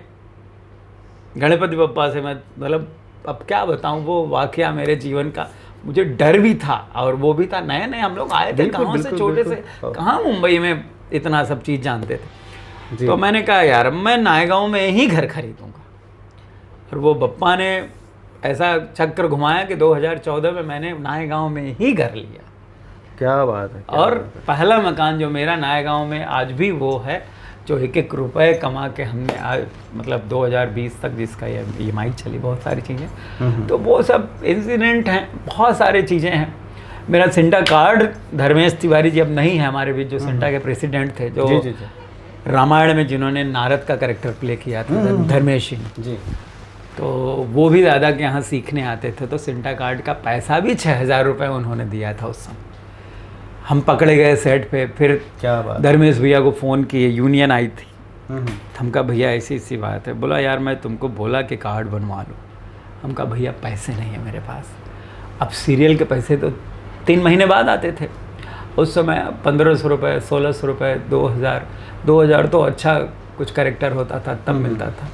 गणपति बप्पा से, मैं मतलब अब क्या बताऊं, वो वाकया मेरे जीवन का, मुझे डर भी था और वो भी था। नए नए हम लोग आए थे बिल्कुल, गाँव से, बिल्कुल, छोटे से, बिल्कुल। कहाँ मुंबई में इतना सब चीज़ जानते थे। जी। तो मैंने कहा यार मैं नायगांव में ही घर खरीदूंगा। और वो बप्पा ने ऐसा चक्कर घुमाया कि 2014 में मैंने नायगांव में ही घर लिया। क्या बात है, क्या और बात है। पहला मकान जो मेरा नायगांव में आज भी वो है, जो 1-1 रुपए कमा के हमने आज मतलब 2020 तक जिसका ये EMI चली, बहुत सारी चीज़ें, तो वो सब इंसिडेंट हैं, बहुत सारी चीज़ें हैं। मेरा सिंटा कार्ड, धर्मेश तिवारी जी अब नहीं है हमारे बीच, जो सिंटा के प्रेसिडेंट थे, जो जी जी जी रामायण में जिन्होंने नारद का कैरेक्टर प्ले किया था, धर्मेश जी, जी, तो वो भी दादा के यहाँ सीखने आते थे। तो सिंटा कार्ड का पैसा भी 6,000 रुपये उन्होंने दिया था उस समय। हम पकड़े गए सेट पे, फिर क्या बात। धर्मेश भैया को फ़ोन किए, यूनियन आई थी। हम्म, हम कहा भैया ऐसी ऐसी बात है। बोला यार मैं तुमको बोला कि कार्ड बनवा लो। हम कहा भैया पैसे नहीं है मेरे पास। अब सीरियल के पैसे तो 3 महीने बाद आते थे उस समय, 1500 रुपये, 1600 रुपये, 2000 तो अच्छा कुछ कैरेक्टर होता था तब मिलता था।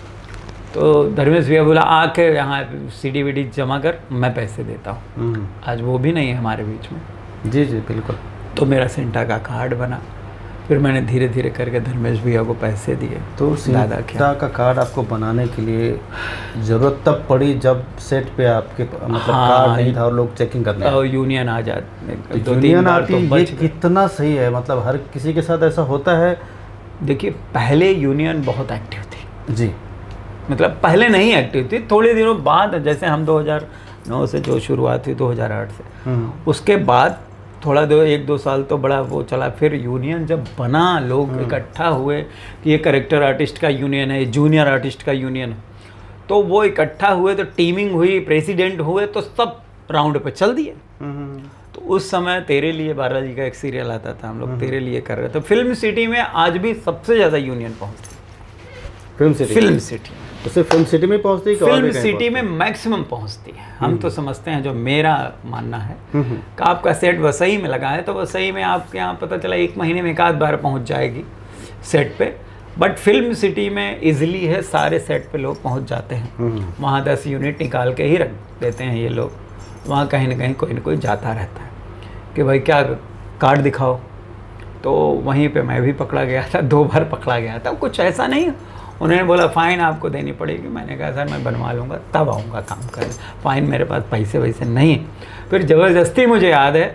तो धर्मेश भैया बोला आके यहाँ CD VD जमा कर, मैं पैसे देता हूँ। आज वो भी नहीं है हमारे बीच में। जी जी बिल्कुल। तो मेरा सिंटा का कार्ड बना, फिर मैंने धीरे धीरे करके धर्मेश भैया को पैसे दिए। तो दादा सिंटा का कार्ड आपको बनाने के लिए ज़रूरत तब पड़ी जब सेट पे आपके मतलब हाँ, कार्ड नहीं था और लोग चेकिंग करने आए। और यूनियन आ जाती, तो 2-3 यूनियन बार आती, तो ये बच गए। कितना सही है, मतलब हर किसी के साथ ऐसा होता है। देखिए पहले यूनियन बहुत एक्टिव थी, जी, मतलब पहले नहीं एक्टिव थी, थोड़े दिनों बाद, जैसे हम 2009 से जो शुरुआत हुई 2008 से, उसके बाद थोड़ा 1-2 साल तो बड़ा वो चला। फिर यूनियन जब बना, लोग इकट्ठा हुए कि ये कैरेक्टर आर्टिस्ट का यूनियन है, जूनियर आर्टिस्ट का यूनियन है, तो वो इकट्ठा हुए, तो टीमिंग हुई, प्रेसिडेंट हुए, तो सब राउंड पे चल दिए। तो उस समय तेरे लिए बालाजी का एक सीरियल आता था, हम लोग तेरे लिए कर रहे थे। फिल्म सिटी में आज भी सबसे ज़्यादा यूनियन पहुँचती है। फिल्म सिटी तो सिर्फ फिल्म सिटी में पहुंचती है कि और भी फिल्म कहीं सिटी में मैक्सिमम पहुंचती है। हम तो समझते हैं, जो मेरा मानना है कि आपका सेट वसई में लगा है, तो वसई में आपके यहाँ पता चला 1 महीने में 1-आध बार पहुंच जाएगी सेट पे। बट फिल्म सिटी में इजीली है, सारे सेट पे लोग पहुंच जाते हैं। वहाँ 10 यूनिट निकाल के ही रख देते हैं ये लोग। वहाँ कहीं ना कहीं कोई ना कोई जाता रहता है कि भाई क्या कार्ड दिखाओ। तो वहीं पे मैं भी पकड़ा गया था, 2 बार पकड़ा गया था। कुछ ऐसा नहीं, उन्होंने बोला फ़ाइन आपको देनी पड़ेगी। मैंने कहा सर मैं बनवा लूँगा, तब आऊँगा काम करने, फ़ाइन मेरे पास पैसे वैसे नहीं है। फिर ज़बरदस्ती, मुझे याद है,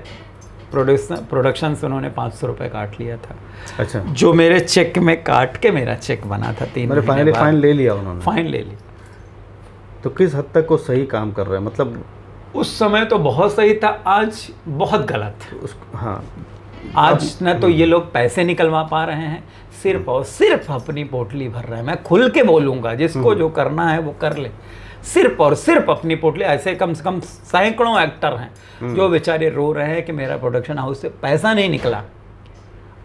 प्रोडक्शन से उन्होंने 500 रुपये काट लिया था। अच्छा, जो मेरे चेक में काट के मेरा चेक बना था 3 मेरे महीने बाद। फाइन ले लिया उन्होंने। फ़ाइन ले ली। तो किस हद तक वो सही काम कर रहे हैं, मतलब उस समय तो बहुत सही था, आज बहुत गलत है। हाँ, आज न तो ये लोग पैसे निकलवा पा रहे हैं, सिर्फ और सिर्फ अपनी पोटली भर रहे हैं। मैं खुल के बोलूँगा, जिसको जो करना है वो कर ले, सिर्फ और सिर्फ अपनी पोटली। ऐसे कम से कम सैकड़ों एक्टर हैं जो बेचारे रो रहे हैं कि मेरा प्रोडक्शन हाउस से पैसा नहीं निकला,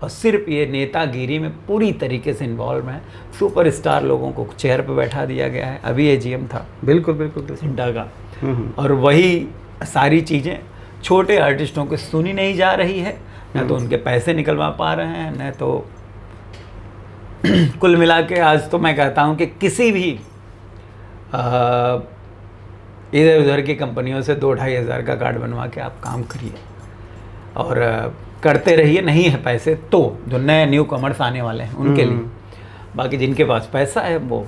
और सिर्फ ये नेतागिरी में पूरी तरीके से इन्वॉल्व है। सुपरस्टार लोगों को चेयर पे बैठा दिया गया है। अभी AGM था बिल्कुल बिल्कुल बिल्कुल। सिंटा का, और वही सारी चीज़ें छोटे आर्टिस्टों को सुनी नहीं जा रही है, न तो उनके पैसे निकलवा पा रहे हैं, न तो कुल मिला के आज तो मैं कहता हूँ कि किसी भी इधर उधर की कंपनियों से 2-2.5 हज़ार का कार्ड बनवा के आप काम करिए और करते रहिए। नहीं है पैसे तो जो नए न्यू कमर्स आने वाले हैं उनके लिए, बाकी जिनके पास पैसा है वो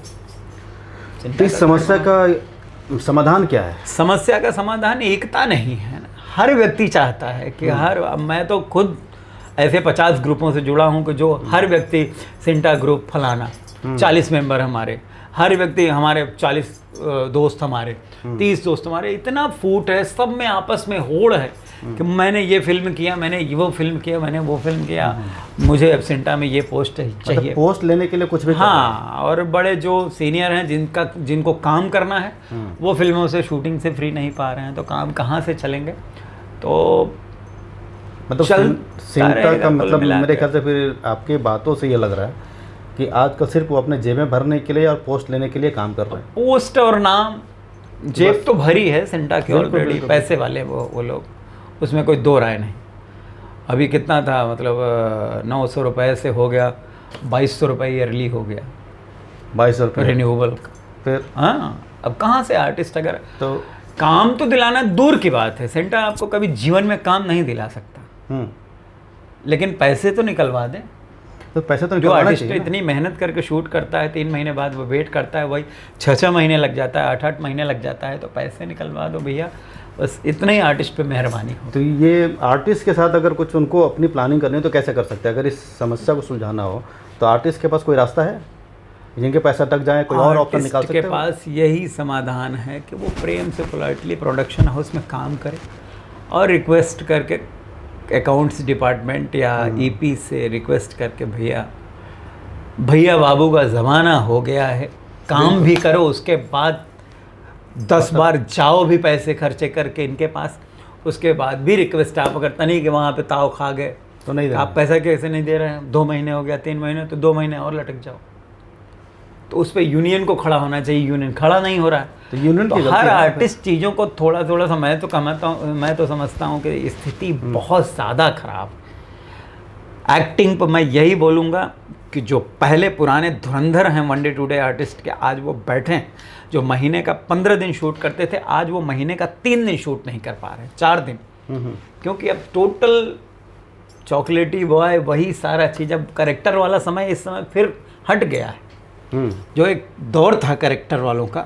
तो इस समस्या का समाधान क्या है? समस्या का समाधान एकता नहीं है। हर व्यक्ति चाहता है कि मैं तो खुद ऐसे 50 ग्रुपों से जुड़ा हूँ कि जो हर व्यक्ति सिंटा ग्रुप फलाना 40 मेंबर हमारे, हर व्यक्ति हमारे 40 दोस्त हमारे, 30 दोस्त हमारे, इतना फूट है, सब में आपस में होड़ है कि मैंने ये फिल्म किया, मैंने वो फिल्म किया, मैंने वो फिल्म किया, मुझे अब सिंटा में ये पोस्ट चाहिए। मतलब पोस्ट लेने के लिए कुछ भी हाँ, और बड़े जो सीनियर हैं जिनको काम करना है वो फिल्मों से शूटिंग से फ्री नहीं पा रहे हैं, तो काम कहाँ से चलेंगे? तो मतलब सिंटा का मतलब मेरे ख्याल से फिर आपकी बातों से ये लग रहा है कि आजकल सिर्फ वो अपने जेबें भरने के लिए और पोस्ट लेने के लिए काम कर रहे हैं। पोस्ट और नाम, जेब तो भरी है सिंटा की ऑलरेडी, पैसे वाले वो लोग, उसमें कोई दो राय नहीं। अभी कितना था, मतलब 900 रुपये से हो गया 2200 रुपये ईयरली हो गया, 2200 रुपये रिन्यूएबल का। फिर हाँ, अब कहाँ से आर्टिस्ट, अगर तो काम तो दिलाना दूर की बात है, सिंटा आपको कभी जीवन में काम नहीं दिला सकता, लेकिन पैसे तो निकलवा दें। तो पैसे तो जो आर्टिस्ट इतनी मेहनत करके शूट करता है, 3 महीने बाद वो वेट करता है, वही 6-6 महीने लग जाता है, 8-8 महीने लग जाता है, तो पैसे निकलवा दो भैया, बस इतना ही आर्टिस्ट पे मेहरबानी हो। तो ये आर्टिस्ट के साथ अगर कुछ उनको अपनी प्लानिंग करनी है तो कैसे कर सकते हैं? अगर इस समस्या को सुलझाना हो तो आर्टिस्ट के पास कोई रास्ता है जिनके पैसा टक जाए, कोई और ऑप्शन निकाल सकते हैं? के पास यही समाधान है कि वो प्रेम से पोलाइटली प्रोडक्शन हाउस में काम करे और रिक्वेस्ट करके अकाउंट्स डिपार्टमेंट या ईपी से रिक्वेस्ट करके, भैया बाबू का ज़माना हो गया है, काम भी करो, उसके बाद 10 बार जाओ भी पैसे खर्चे करके इनके पास, उसके बाद भी रिक्वेस्ट आप अगर तनी कि वहाँ पे ताव खा गए तो नहीं आप पैसा कैसे नहीं दे रहे हैं, 2 महीने हो गया, 3 महीने, तो 2 महीने और लटक जाओ। तो उस पर यूनियन को खड़ा होना चाहिए, यूनियन खड़ा नहीं हो रहा है। तो यूनियन तो हर आर्टिस्ट चीज़ों को थोड़ा थोड़ा सा, मैं तो समझता हूँ कि स्थिति बहुत ज़्यादा खराब। एक्टिंग पर मैं यही बोलूँगा कि जो पहले पुराने धुरंधर हैं one day to day artist के, आज वो बैठे हैं, जो महीने का 15 दिन शूट करते थे, आज वो महीने का 3 दिन शूट नहीं कर पा रहे, 4 दिन, क्योंकि अब टोटल चॉकलेटी बॉय वही सारा चीज़, अब करेक्टर वाला समय इस समय फिर हट गया है। जो एक दौर था करेक्टर वालों का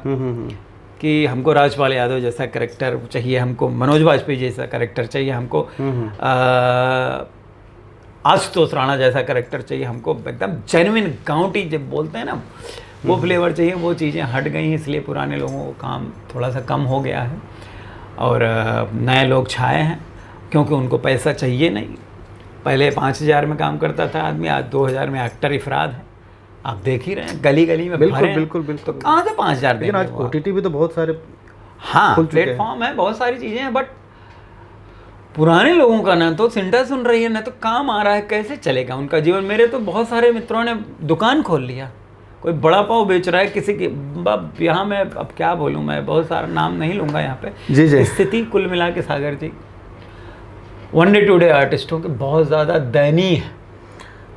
कि हमको राजपाल यादव जैसा करेक्टर चाहिए, हमको मनोज वाजपेयी जैसा करेक्टर चाहिए, हमको आशुतोष राणा जैसा करेक्टर चाहिए, हमको एकदम जेन्युइन गांवटी जब बोलते हैं ना वो फ्लेवर चाहिए, वो चीज़ें हट गई हैं, इसलिए पुराने लोगों को काम थोड़ा सा कम हो गया है और नए लोग छाए हैं, क्योंकि उनको पैसा चाहिए नहीं। पहले 5000 में काम करता था आदमी, आज 2000 में एक्टर इफराद है, आप देख ही रहे हैं, गली गली में बिल्कुल। तो कहाँ से 5000 देंगे? आज OTT भी तो बहुत सारे प्लेटफॉर्म है, बहुत सारी चीज़ें हैं, बट पुराने लोगों का ना तो सिंटा सुन रही है, ना तो काम आ रहा है, कैसे चलेगा उनका जीवन? मेरे तो बहुत सारे मित्रों ने दुकान खोल लिया, कोई बड़ा पाव बेच रहा है, किसी की यहाँ मैं अब क्या बोलूँ, मैं बहुत सारा नाम नहीं लूँगा यहाँ पे। जी। स्थिति कुल मिला के सागर जी वन डे टू डे आर्टिस्टों के बहुत ज़्यादा दयनीय है।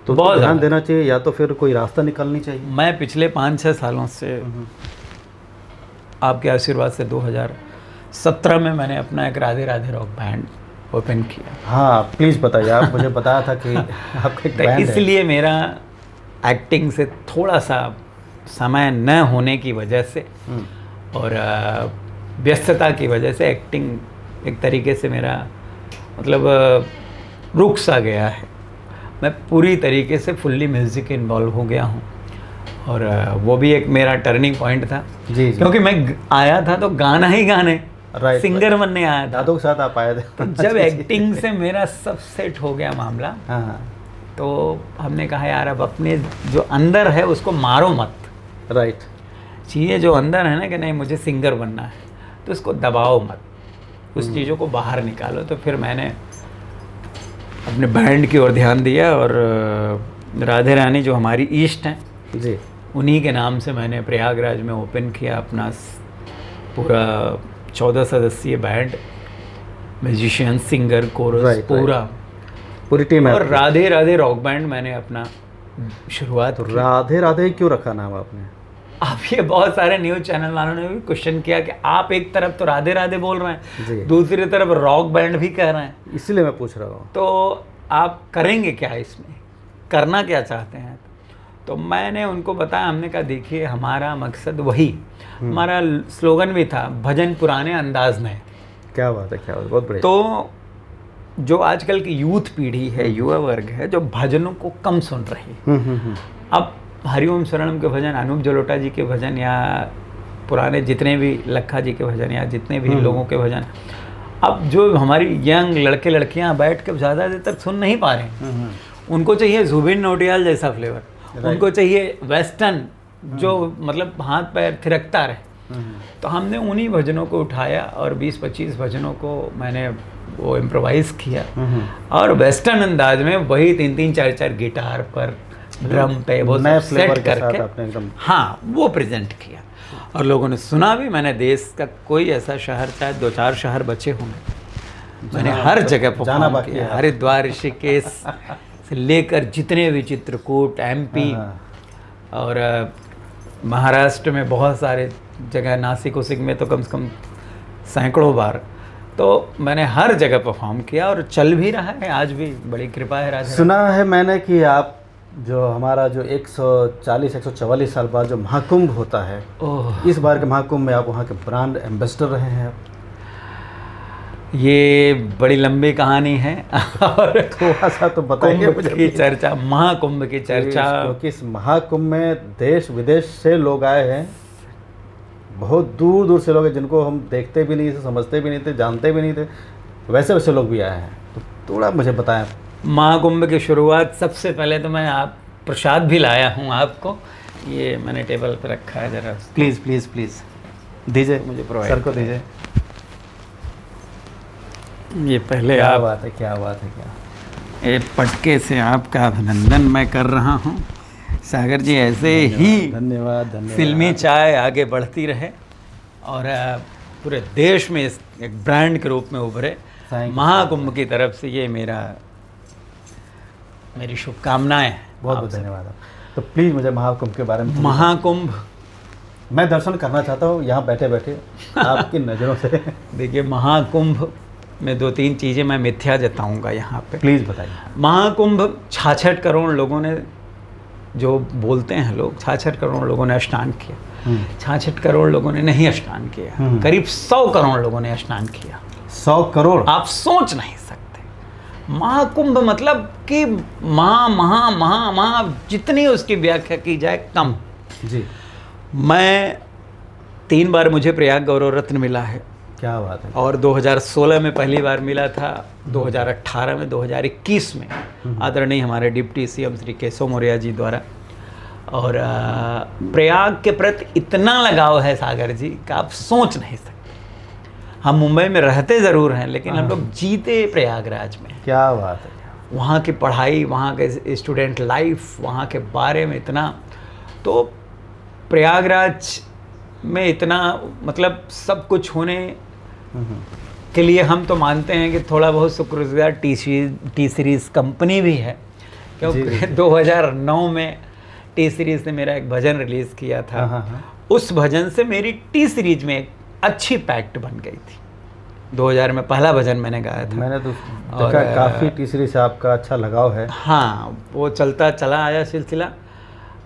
तो बहुत ध्यान देना चाहिए, या तो फिर कोई रास्ता निकालनी चाहिए। मैं पिछले 5-6 सालों से आपके आशीर्वाद से 2017 में मैंने अपना एक Radhe Radhe rock band open किया। हाँ प्लीज़ बताइए, आप मुझे बताया था कि आपका एक बैंड है। इसलिए मेरा एक्टिंग से थोड़ा सा समय न होने की वजह से और व्यस्तता की वजह से एक्टिंग एक तरीके से मेरा मतलब रुक सा गया है। मैं पूरी तरीके से फुल्ली म्यूज़िक इन्वॉल्व हो गया हूँ और वो भी एक मेरा टर्निंग पॉइंट था। जी। क्योंकि मैं आया था तो गाना ही गाने, सिंगर बनने आया था। दादू के साथ आप आए थे। तो जब एक्टिंग से मेरा सब सेट हो गया मामला, तो हमने कहा यार अब अपने जो अंदर है उसको मारो मत। राइट। चीज़ें जो अंदर है ना कि नहीं मुझे सिंगर बनना है, तो उसको दबाओ मत, उस चीज़ों को बाहर निकालो। तो फिर मैंने अपने बैंड की ओर ध्यान दिया और राधे रानी जो हमारी ईस्ट हैं जी, उन्हीं के नाम से मैंने प्रयागराज में ओपन किया अपना पूरा 14 सदस्यीय बैंड, म्यूजिशियन, सिंगर, कोरस, पूरी टीम है। और राधे राधे रॉक बैंड मैंने अपना शुरुआत। तो राधे राधे क्यों रखा नाम आपने? अब ये बहुत सारे न्यूज़ चैनल वालों ने भी क्वेश्चन किया कि आप एक तरफ तो राधे राधे बोल रहे जी। हैं, दूसरी तरफ रॉक बैंड भी कह रहे हैं, इसीलिए मैं पूछ रहा हूँ। तो आप करेंगे क्या इसमें, करना क्या चाहते हैं? तो मैंने उनको बताया, हमने कहा देखिए हमारा मकसद वही, हमारा स्लोगन भी था, भजन पुराने अंदाज में। क्या बात है, क्या बात है, बहुत बढ़िया। तो जो आजकल की यूथ पीढ़ी है, युवा वर्ग है, जो भजनों को कम सुन रही है, अब हरिओम शरणम के भजन, अनूप जलोटा जी के भजन, या पुराने जितने भी लखा जी के भजन, या जितने भी लोगों के भजन, अब जो हमारी यंग लड़के लड़कियां बैठ के ज़्यादा देर तक सुन नहीं पा रहे हैं। उनको चाहिए जुबिन नौटियाल जैसा फ्लेवर, उनको चाहिए वेस्टर्न जो मतलब हाथ पैर थिरकता रहे। तो हमने उन्हीं भजनों को उठाया और 20-25 भजनों को मैंने वो इम्प्रोवाइज़ किया, और वेस्टर्न अंदाज में वही 3-3 4-4 गिटार पर, ड्रम पे वो नए सब फ्लेवर सेट के साथ करके आपने एकदम, हाँ वो प्रेजेंट किया, और लोगों ने सुना भी। मैंने देश का कोई ऐसा शहर, चाहे 2-4 शहर बचे होंगे, मैंने हर जगह जाना परफॉर्म बाकी किया, है। हरिद्वार, ऋषिकेश से लेकर जितने भी, चित्रकूट, MP, और महाराष्ट्र में बहुत सारे जगह, नासिक उसिक में तो कम से कम सैकड़ों बार। तो मैंने हर जगह परफॉर्म किया और चल भी रहा है आज भी, बड़ी कृपा है राधे। सुना है मैंने कि आप जो हमारा जो 140-144 साल बाद जो महाकुंभ होता है, ओह, इस बार के महाकुंभ में आप वहाँ के ब्रांड एम्बेसडर रहे हैं आप। ये बड़ी लंबी कहानी है और थोड़ा सा तो बताइए कुंभ मुझे की चर्चा, महाकुंभ की चर्चा। क्योंकि इस महाकुंभ में देश विदेश से लोग आए हैं, बहुत दूर दूर से लोग हैं जिनको हम देखते भी नहीं थे, समझते भी नहीं थे, जानते भी नहीं थे, वैसे वैसे लोग भी आए हैं। तो थोड़ा मुझे बताएं। महाकुंभ की शुरुआत, सबसे पहले तो मैं आप प्रसाद भी लाया हूँ आपको, ये मैंने टेबल पे रखा है, ज़रा प्लीज़ प्लीज़ प्लीज़ दीजिए, मुझे provide सर को दीजिए। ये पहले क्या आप, बात है, क्या बात है, क्या। ये पटके से आपका अभिनंदन मैं कर रहा हूँ। सागर जी ऐसे ही धन्यवाद धन्यवाद। फिल्मी चाय आगे बढ़ती रहे और पूरे देश में इस एक ब्रांड के रूप में उभरे। Thank you. महाकुंभ की तरफ से ये मेरी शुभकामनाएं हैं। बहुत बहुत धन्यवाद आप। तो प्लीज़ मुझे महाकुंभ के बारे में महाकुंभ, मैं दर्शन करना चाहता हूँ यहाँ बैठे बैठे आपकी नज़रों से। देखिए महाकुंभ में 2-3 चीज़ें मैं मिथ्या जताऊंगा यहाँ पे। प्लीज़ बताइए। महाकुंभ 66 करोड़ लोगों ने, जो बोलते हैं लोग 66 करोड़ लोगों ने स्नान किया, 66 करोड़ लोगों ने नहीं स्नान किया, करीब 100 करोड़ लोगों ने स्नान किया। 100 करोड़? आप सोच नहीं सकते। महाकुंभ मतलब कि महा जितनी उसकी व्याख्या की जाए कम। जी। मैं 3 बार मुझे प्रयाग गौरव रत्न मिला है, क्या बात है। और 2016 में पहली बार मिला था, 2018 में, 2021 में आदरणीय हमारे डिप्टी CM श्री केशव मौर्य जी द्वारा। और प्रयाग के प्रति इतना लगाव है सागर जी का आप सोच नहीं सकते। हम मुंबई में रहते ज़रूर हैं, लेकिन हम लोग जीते प्रयागराज में। क्या बात है। वहाँ की पढ़ाई, वहाँ के स्टूडेंट लाइफ, वहाँ के बारे में इतना, तो प्रयागराज में इतना मतलब सब कुछ होने के लिए हम तो मानते हैं कि थोड़ा बहुत शुक्रगुजार टी सीरीज़ कंपनी भी है, क्योंकि 2009 में टी सीरीज़ ने मेरा एक भजन रिलीज़ किया था। उस भजन से मेरी टी सीरीज में एक अच्छी पैक्ट बन गई थी। 2000 में पहला भजन मैंने गाया था। मैंने तो देखा काफ़ी टी सीरीज से आपका अच्छा लगाव है। हाँ, वो चलता चला आया सिलसिला,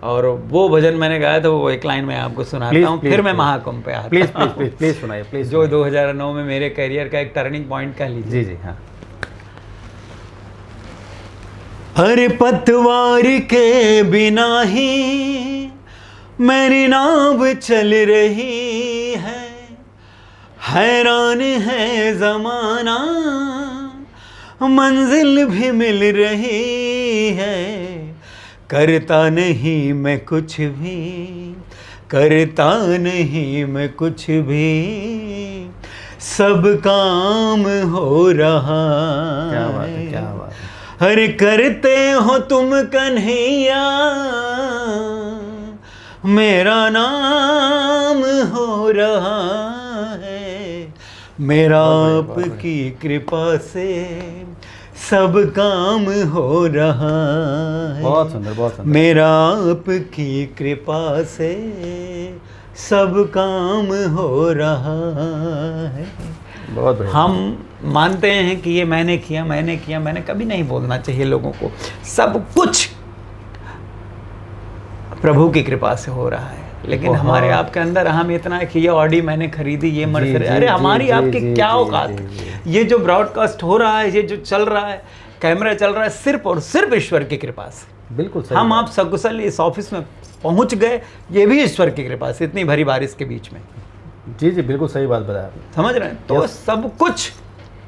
और वो भजन मैंने गाया था, वो एक लाइन में आपको सुनाता हूँ, फिर मैं महाकुंभ पे आता प्लीज़ प्लीज़ प्लीज़ प्लीज़ सुनाइए प्लीज़। जो 2009 में मेरे करियर का एक टर्निंग पॉइंट कह लीजिए। जी जी हाँ। हर पतवार के बिना ही मेरी नाव चल रही है, हैरान है ज़माना मंजिल भी मिल रही है, करता नहीं मैं कुछ भी, करता नहीं मैं कुछ भी, सब काम हो रहा। क्या बात है, क्या बात है। हर करते हो तुम कन्हैया, मेरा नाम हो रहा है, मेरा आपकी कृपा से सब काम हो रहा है। बहुत सुंदर, बहुत सुंदर। मेरा आपकी कृपा से सब काम हो रहा है। बहुत बढ़िया। हम मानते हैं कि ये मैंने किया, मैंने कभी नहीं बोलना चाहिए लोगों को। सब कुछ प्रभु की कृपा से हो रहा है, लेकिन बहुत। हमारे आपके अंदर हम इतना है कि ये ऑडी मैंने खरीदी, ये मर्सिडीज, अरे हमारी आपकी क्या औकात। ये जो ब्रॉडकास्ट हो रहा है, ये जो चल रहा है, कैमरा चल रहा है, सिर्फ और सिर्फ ईश्वर की कृपा से। बिल्कुल सही हम बात। आप सकुशल इस ऑफिस में पहुंच गए, ये भी ईश्वर की कृपा से, इतनी भरी बारिश के बीच में। जी जी, बिल्कुल सही बात बताया आपने। समझ रहे हैं? तो सब कुछ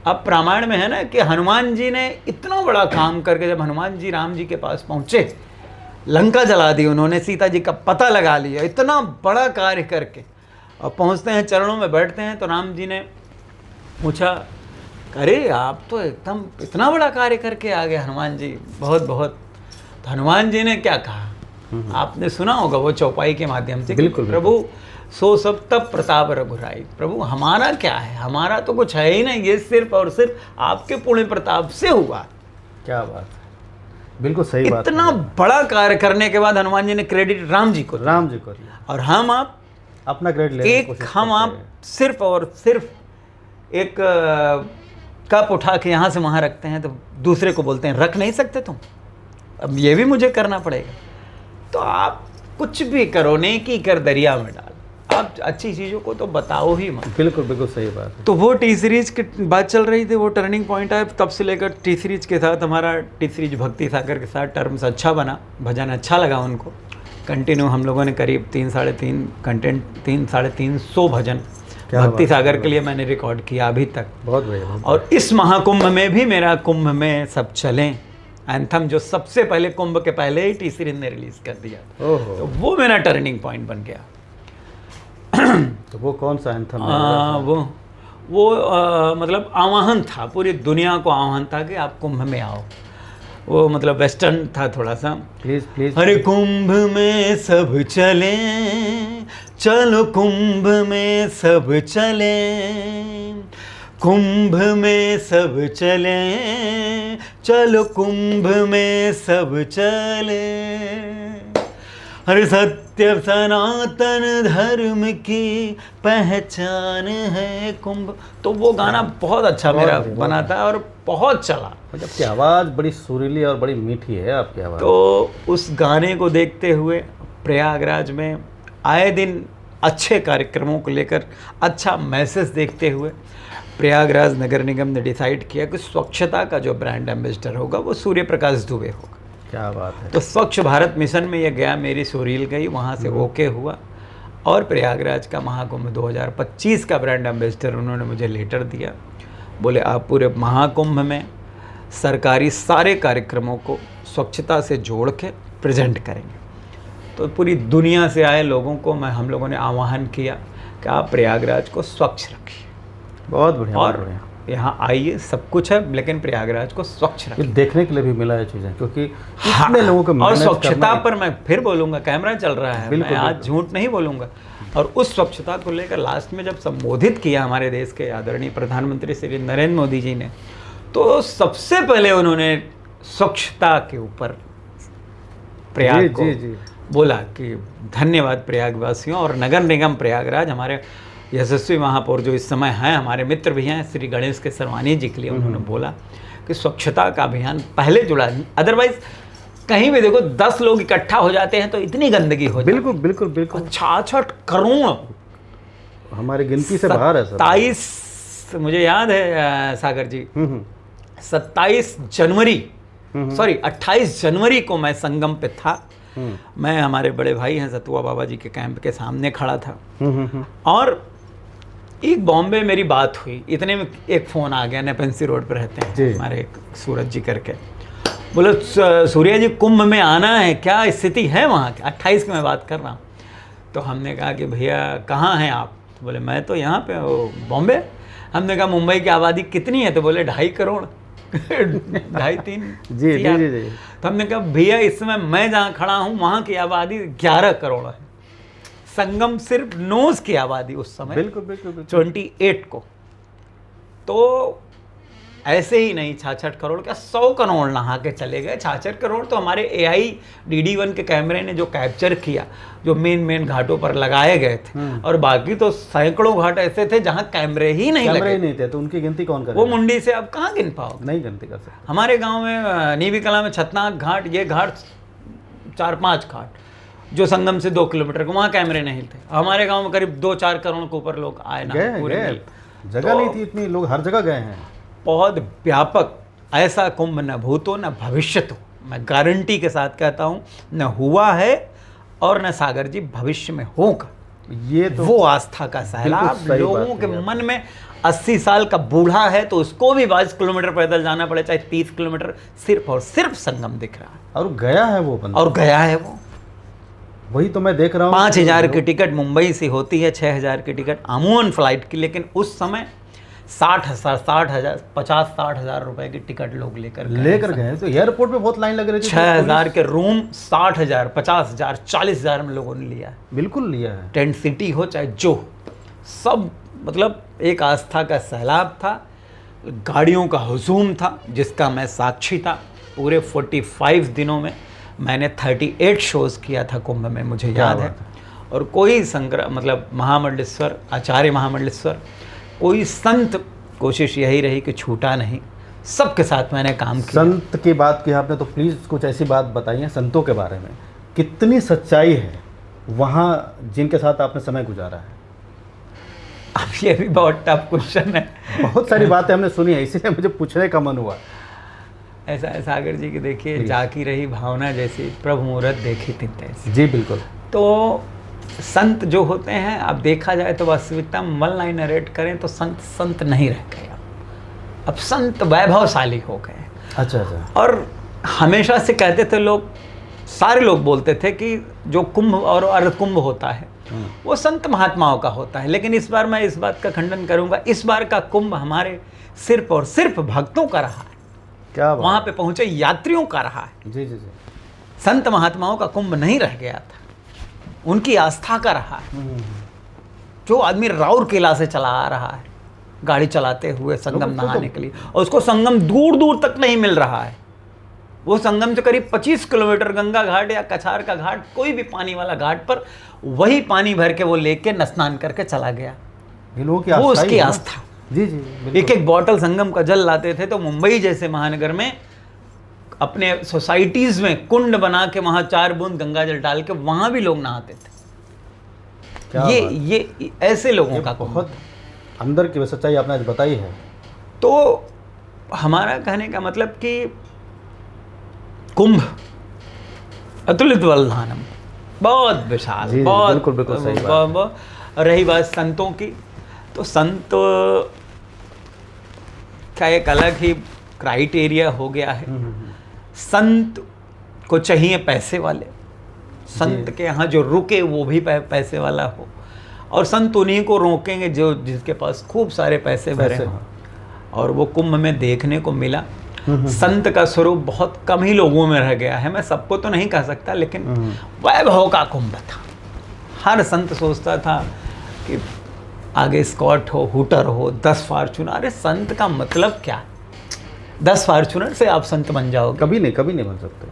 अब रामायण में है ना कि हनुमान जी ने इतना बड़ा काम करके, जब हनुमान जी राम जी के पास पहुंचे, लंका जला दी उन्होंने, सीता जी का पता लगा लिया, इतना बड़ा कार्य करके, और पहुंचते हैं चरणों में बैठते हैं, तो राम जी ने पूछा, अरे आप तो एकदम इतना बड़ा कार्य करके आ गए हनुमान जी, बहुत बहुत। तो हनुमान जी ने क्या कहा, आपने सुना होगा वो चौपाई के माध्यम से, बिल्कुल, प्रभु सो सब तब प्रताप रघुराई। प्रभु हमारा क्या है, हमारा तो कुछ है ही नहीं, ये सिर्फ और सिर्फ आपके पुण्य प्रताप से हुआ। क्या बात है, बिल्कुल सही बात। इतना बड़ा कार्य करने के बाद हनुमान जी ने क्रेडिट राम जी को दिया। राम जी को दिया, और हम आप अपना क्रेडिट लेने की एक कोशिश हम करते आप हैं। सिर्फ और सिर्फ एक कप उठा के यहाँ से वहाँ रखते हैं, तो दूसरे को बोलते हैं रख नहीं सकते तुम, अब ये भी मुझे करना पड़ेगा। तो आप कुछ भी करो, नेकी कर दरिया में डाल, आप अच्छी चीज़ों को तो बताओ ही मत। बिल्कुल बिल्कुल सही बात है। तो वो टी सीरीज की बात चल रही थी, वो टर्निंग पॉइंट आया, तब से लेकर टी सीरीज के साथ हमारा टी सीरीज भक्ति सागर के साथ टर्म्स अच्छा बना, भजन अच्छा लगा उनको। कंटिन्यू हम लोगों ने करीब 3-3.5 कंटेंट, 300-350 भजन भक्ति सागर के लिए मैंने रिकॉर्ड किया अभी तक। बहुत बढ़िया। और इस महाकुंभ में भी मेरा कुंभ में सब चलें एंथम, जो सबसे पहले कुंभ के पहले ही टी सीरीज ने रिलीज कर दिया, ओहो, तो वो मेरा टर्निंग पॉइंट बन गया। तो वो कौन सा एंथम? वो मतलब आह्वान था, पूरी दुनिया को आह्वान था कि आप कुंभ में आओ। वो मतलब वेस्टर्न था थोड़ा सा। Please please. हरे कुंभ में सब चले, चलो कुंभ में सब चले, कुंभ में सब चले, चलो कुंभ में सब चले, हर सत्य सनातन धर्म की पहचान है कुंभ। तो वो गाना बहुत अच्छा मेरा बना था और बहुत चला। मतलब की आवाज़ बड़ी सुरीली और बड़ी मीठी है आपकी आवाज़। तो उस गाने को देखते हुए प्रयागराज में आए दिन अच्छे कार्यक्रमों को लेकर अच्छा मैसेज देखते हुए प्रयागराज नगर निगम ने डिसाइड किया कि स्वच्छता का जो ब्रांड एम्बेसडर होगा वो सूर्य प्रकाश दुबे होगा। क्या बात है। तो स्वच्छ भारत मिशन में ये गया, मेरी सुरील गई, वहाँ से ओके हुआ और प्रयागराज का महाकुंभ 2025 का ब्रांड एम्बेसडर उन्होंने मुझे लेटर दिया। बोले आप पूरे महाकुंभ में सरकारी सारे कार्यक्रमों को स्वच्छता से जोड़ के प्रेजेंट करेंगे। तो पूरी दुनिया से आए लोगों को हम लोगों ने आह्वान किया कि आप प्रयागराज को स्वच्छ रखिए। बहुत बढ़िया। और यहाँ आइए, सब कुछ है, लेकिन प्रयागराज को स्वच्छ रखिए। देखने के लिए भी मिला है चीज़ें, क्योंकि हाँ, इतने लोगों को और मेहनत स्वच्छता करना पर मैं फिर बोलूँगा, कैमरा चल रहा है, बिल्कुल, मैं आज बिल्कुल। झूठ नहीं बोलूँगा। और उस स्वच्छता को लेकर लास्ट में जब संबोधित किया हमारे देश के आदरणीय प्रधानमंत्री श्री नरेंद्र मोदी जी ने, तो सबसे पहले उन्होंने स्वच्छता के ऊपर प्रयाग को बोला कि धन्यवाद प्रयागवासियों। और नगर निगम प्रयागराज, हमारे यशस्वी महापौर जो इस समय हैं, हमारे मित्र भी हैं, श्री गणेश के सरवानी जी के लिए उन्होंने बोला कि स्वच्छता का अभियान पहले जुड़ा, अदरवाइज कहीं भी देखो 10 लोग इकट्ठा हो जाते हैं तो इतनी गंदगी हो जाती है। बिल्कुल बिल्कुल बिल्कुल। 66 करोड़ हमारी गिनती से बाहर है सर। 27 मुझे याद है सागर जी, 27 जनवरी सॉरी 28 जनवरी को मैं संगम पे था। मैं, हमारे बड़े भाई हैं सतुआ बाबा जी के कैंप के सामने खड़ा था और एक बॉम्बे मेरी बात हुई, इतने में एक फ़ोन आ गया, नेपेंसी रोड पर रहते हैं हमारे एक सूरज जी करके, बोले सूर्या जी कुंभ में आना है, क्या स्थिति है वहाँ की? 28 की मैं बात कर रहा हूँ। तो हमने कहा कि भैया कहाँ हैं आप? तो बोले मैं तो यहाँ पे बॉम्बे। हमने कहा मुंबई की आबादी कितनी है? तो बोले 2.5 करोड़ 2.5-3 जी जी जी जी। तो हमने कहा भैया इस समय मैं जहाँ खड़ा हूँ वहाँ की आबादी 11 करोड़ है। संगम सिर्फ नोज की आबादी उस समय बिल्कुल बिल्कुल बिल्कुल। 28 को। तो ऐसे ही नहीं 66 करोड़ क्या 100 करोड़ नहा के चले गए। 66 करोड़ तो हमारे AI DD1 के कैमरे ने जो कैप्चर किया, जो मेन घाटों पर लगाए गए थे, और बाकी तो सैकड़ों घाट ऐसे थे जहां कैमरे ही नहीं थे, तो उनकी गिनती कौन करे? वो मुंडी से अब कहाँ गिन पाओगे? नहीं गिनती कर सकते। हमारे गांव में नीवी कला में छतनाक घाट, ये घाट 4-5 घाट जो संगम से 2 किलोमीटर को, वहाँ कैमरे नहीं थे। हमारे गांव में करीब 2-4 करोड़ के ऊपर लोग आए ना, पूरे जगह नहीं थी इतनी, लोग हर जगह गए हैं। बहुत व्यापक, ऐसा कुंभ न भूतो न भविष्यतो, मैं गारंटी के साथ कहता हूँ, न हुआ है और न सागर जी भविष्य में होगा। ये तो वो आस्था का सैलाब लोगों के मन में। 80 साल का बूढ़ा है तो उसको भी 22 किलोमीटर पैदल जाना पड़े, चाहे 30 किलोमीटर, सिर्फ और सिर्फ संगम दिख रहा है। और गया है वो बंदा, और गया है वो। वही तो मैं देख रहा हूँ। 5000 की टिकट मुंबई से होती है, 6000 की टिकट अमूमन फ्लाइट की, लेकिन उस समय 50,000 रुपए की टिकट लोग लेकर गए। तो एयरपोर्ट पे बहुत लाइन लग रही थी। 6000 के रूम 60,000, 50,000, 40,000 में लोगों ने लिया है। बिल्कुल लिया है। टेंट सिटी हो चाहे जो, सब मतलब एक आस्था का सैलाब था, गाड़ियों का हुजूम था जिसका मैं साक्षी था। पूरे 45 दिनों में मैंने 38 शोज़ किया था कुंभ में, मुझे याद है। और कोई मतलब महामंडलेश्वर, आचार्य महामंडलेश्वर, कोई संत, कोशिश यही रही कि छूटा नहीं, सबके साथ मैंने काम किया। संत की बात की आपने, तो प्लीज़ कुछ ऐसी बात बताइए संतों के बारे में, कितनी सच्चाई है वहाँ जिनके साथ आपने समय गुजारा है? अब ये भी बहुत टफ क्वेश्चन है। बहुत सारी बातें हमने सुनी है, इसीलिए मुझे पूछने का मन हुआ। ऐसा है सागर जी की, देखिए जाकी रही भावना जैसी, प्रभु मुहूर्त देखी तिन तैसी। जी बिल्कुल। तो संत जो होते हैं, अब देखा जाए तो वास्तविकता वन लाइन नरेट करें तो संत नहीं रह गए। अब संत वैभवशाली हो गए। अच्छा। और हमेशा से कहते थे लोग, सारे लोग बोलते थे कि जो कुंभ और अर्धकुंभ होता है वो संत महात्माओं का होता है, लेकिन इस बार मैं इस बात का खंडन करूंगा। इस बार का कुंभ हमारे सिर्फ और सिर्फ भक्तों का रहा है। क्या वहां पे पहुंचे यात्रियों का रहा है। जी। संत महात्माओं का कुंभ नहीं रह गया था, उनकी आस्था का रहा है। जो आदमी राउर किला से चला आ रहा है गाड़ी चलाते हुए संगम नहाने के लिए, और उसको संगम दूर दूर तक नहीं मिल रहा है, वो संगम से करीब 25 किलोमीटर गंगा घाट या कछार का घाट, कोई भी पानी वाला घाट पर वही पानी भर के वो लेके स्नान करके चला गया। वो उसकी आस्था। जी। एक बॉटल संगम का जल लाते थे, तो मुंबई जैसे महानगर में अपने सोसाइटीज में कुंड बना के वहां 4 बूंद गंगा जल डाल के वहां भी लोग नहाते थे। ये ऐसे लोगों का बहुत अंदर की सच्चाई आपने आज बताई है। तो हमारा कहने का मतलब कि कुंभ अतुलित वरदानम, बहुत विशाल, बहुत बिल्कुल सही बात। रही बात संतों की, तो संत का एक अलग ही क्राइटेरिया हो गया है। संत को चाहिए पैसे वाले, संत के यहाँ जो रुके वो भी पैसे वाला हो, और संत उन्हीं को रोकेंगे जो जिसके पास खूब सारे पैसे भरे हों। और वो कुंभ में देखने को मिला। संत का स्वरूप बहुत कम ही लोगों में रह गया है, मैं सबको तो नहीं कह सकता, लेकिन वैभव का कुंभ था। हर संत सोचता था कि आगे स्कॉट हो, हुटर हो, 10 फॉर्चूनर। अरे संत का मतलब क्या? 10 फॉर्चूनर से आप संत बन जाओगे? कभी नहीं बन सकते।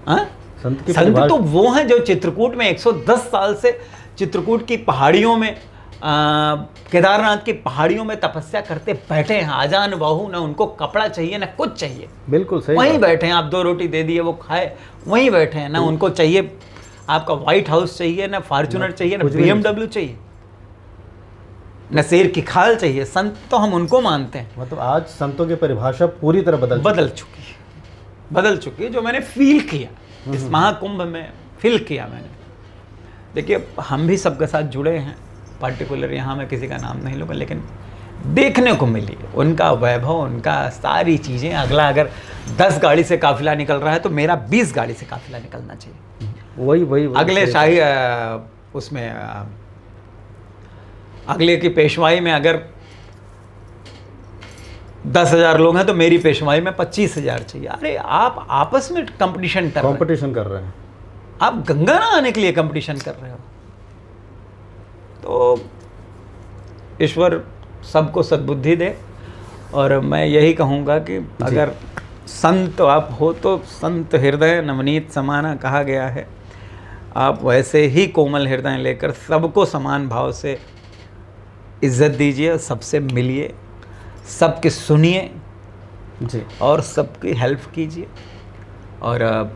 संत तो वो हैं जो चित्रकूट में 110 साल से चित्रकूट की पहाड़ियों में, केदारनाथ की पहाड़ियों में तपस्या करते बैठे हैं। आजान बाहू, ना उनको कपड़ा चाहिए ना कुछ चाहिए, बिल्कुल सही, वहीं बैठे हैं। आप 2 रोटी दे दिए वो खाए, वहीं बैठे हैं। ना उनको चाहिए आपका व्हाइट हाउस चाहिए, ना फॉर्चूनर चाहिए, ना BMW चाहिए, न शेर की खाल चाहिए। संत तो हम उनको मानते हैं। मतलब आज संतों की परिभाषा पूरी तरह बदल चुकी है, जो मैंने फील किया इस महाकुंभ में, फील किया मैंने। देखिए हम भी सबके साथ जुड़े हैं, पर्टिकुलर यहाँ मैं किसी का नाम नहीं लूँगा, लेकिन देखने को मिली उनका वैभव, उनका सारी चीज़ें। अगला अगर 10 गाड़ी से काफिला निकल रहा है तो मेरा 20 गाड़ी से काफिला निकलना चाहिए। वही अगले शाही उसमें अगले की पेशवाई में अगर 10,000 लोग हैं तो मेरी पेशवाई में 25,000 चाहिए। अरे आप आपस में कंपटीशन कर रहे हैं, आप गंगा नहाने के लिए कंपटीशन कर रहे हो। तो ईश्वर सबको सद्बुद्धि दे और मैं यही कहूँगा कि अगर संत आप हो तो संत हृदय नवनीत समाना कहा गया है। आप वैसे ही कोमल हृदय लेकर सबको समान भाव से इज्जत दीजिए, सबसे मिलिए, सबकी सुनिए जी, और सबकी हेल्प कीजिए और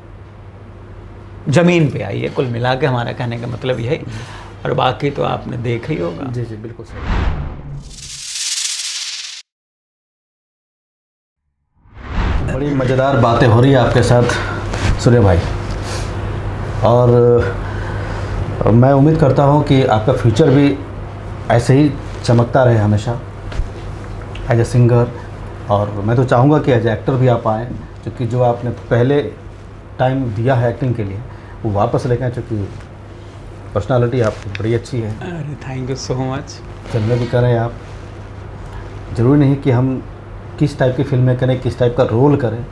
ज़मीन पे आइए। कुल मिला के हमारा कहने का मतलब यही, और बाकी तो आपने देखा ही होगा। जी जी, बिल्कुल सही। बड़ी मज़ेदार बातें हो रही है आपके साथ सूर्य भाई, और मैं उम्मीद करता हूँ कि आपका फ्यूचर भी ऐसे ही चमकता रहे हमेशा एज ए सिंगर। और मैं तो चाहूँगा कि एज एक्टर भी आप आएँ, क्योंकि जो आपने पहले टाइम दिया है एक्टिंग के लिए वो वापस लेके आए, क्योंकि पर्सनालिटी आपकी बड़ी अच्छी है। अरे थैंक यू सो मच। फिल्में भी करें आप, ज़रूरी नहीं कि हम किस टाइप की फिल्में करें, किस टाइप का रोल करें।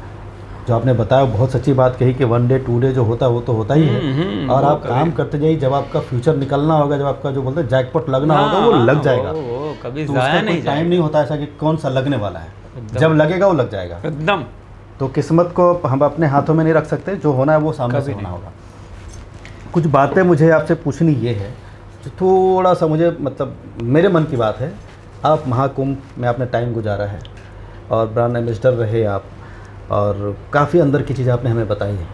जो आपने बताया बहुत सच्ची बात कही कि 1 डे 2 डे जो होता है वो तो होता ही है, और आप काम करते जाइए। जब आपका फ्यूचर निकलना होगा, जब आपका जो बोलते हैं जैकपॉट लगना होगा, वो लग जाएगा। वो कभी तो ज़ाया उसका नहीं कोई टाइम नहीं होता ऐसा कि कौन सा लगने वाला है, जब लगेगा वो लग जाएगा एकदम। तो किस्मत को हम अपने हाथों में नहीं रख सकते, जो होना है वो सामने से होना होगा। कुछ बातें मुझे आपसे पूछनी ये है जो थोड़ा सा मुझे मतलब मेरे मन की बात है। आप महाकुंभ में आपने टाइम गुजारा है और ब्रांड एम्बेसडर रहे आप, और काफ़ी अंदर की चीज़ें आपने हमें बताई है।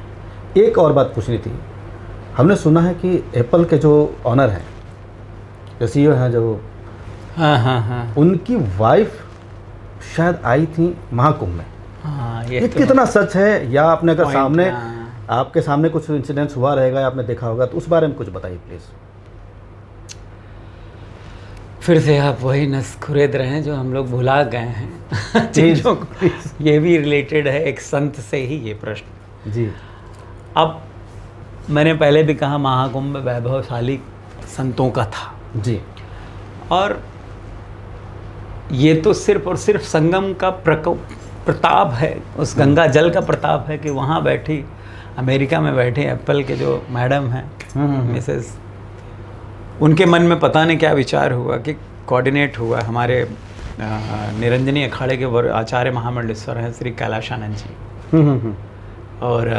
एक और बात पूछनी थी, हमने सुना है कि एप्पल के जो ऑनर हैं, जो CEO हैं, जो हाँ, उनकी वाइफ शायद आई थी महाकुंभ में। हाँ, ये कितना सच है, या आपने अगर point, सामने हाँ। आपके सामने कुछ इंसिडेंट्स हुआ रहेगा या आपने देखा होगा, तो उस बारे में कुछ बताइए प्लीज़। फिर से आप वही नस खुरेद रहे हैं जो हम लोग भुला गए हैं चीज़ों को। ये भी रिलेटेड है एक संत से ही ये प्रश्न। जी, अब मैंने पहले भी कहा महाकुंभ वैभवशाली संतों का था जी, और ये तो सिर्फ और सिर्फ संगम का प्रताप है, उस गंगा जल का प्रताप है कि वहाँ बैठी अमेरिका में बैठे एप्पल के जो मैडम हैं मिसेस, उनके मन में पता नहीं क्या विचार हुआ कि कोऑर्डिनेट हुआ। हमारे निरंजनी अखाड़े के आचार्य महामंडलेश्वर हैं श्री कैलाशानंद जी, और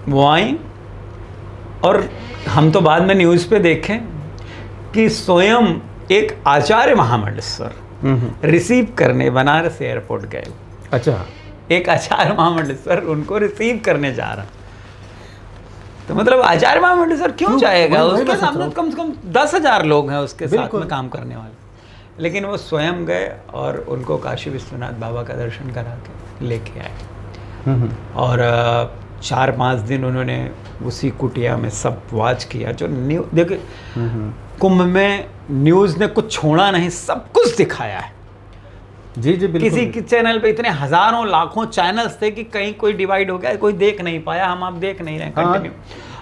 वो आई, और हम तो बाद में न्यूज़ पे देखें कि स्वयं एक आचार्य महामंडलेश्वर रिसीव करने बनारस एयरपोर्ट गए। अच्छा, एक आचार्य महामंडलेश्वर उनको रिसीव करने जा रहा, तो मतलब आचार्य महामंडलेश्वर क्यों जाएगा? उसके सामने कम से कम 10,000 लोग हैं उसके साथ में काम करने वाले, लेकिन वो स्वयं गए और उनको काशी विश्वनाथ बाबा का दर्शन करा के लेके आए। और 4-5 दिन उन्होंने उसी कुटिया में सब वॉच किया। जो देखिए कुंभ में न्यूज़ ने कुछ छोड़ा नहीं, सब कुछ दिखाया है। जी जी, बिल्कुल। किसी के चैनल पे इतने हजारों लाखों चैनल्स थे कि कहीं कोई डिवाइड हो गया, कोई देख नहीं पाया। हम आप देख नहीं रहे कंटिन्यू।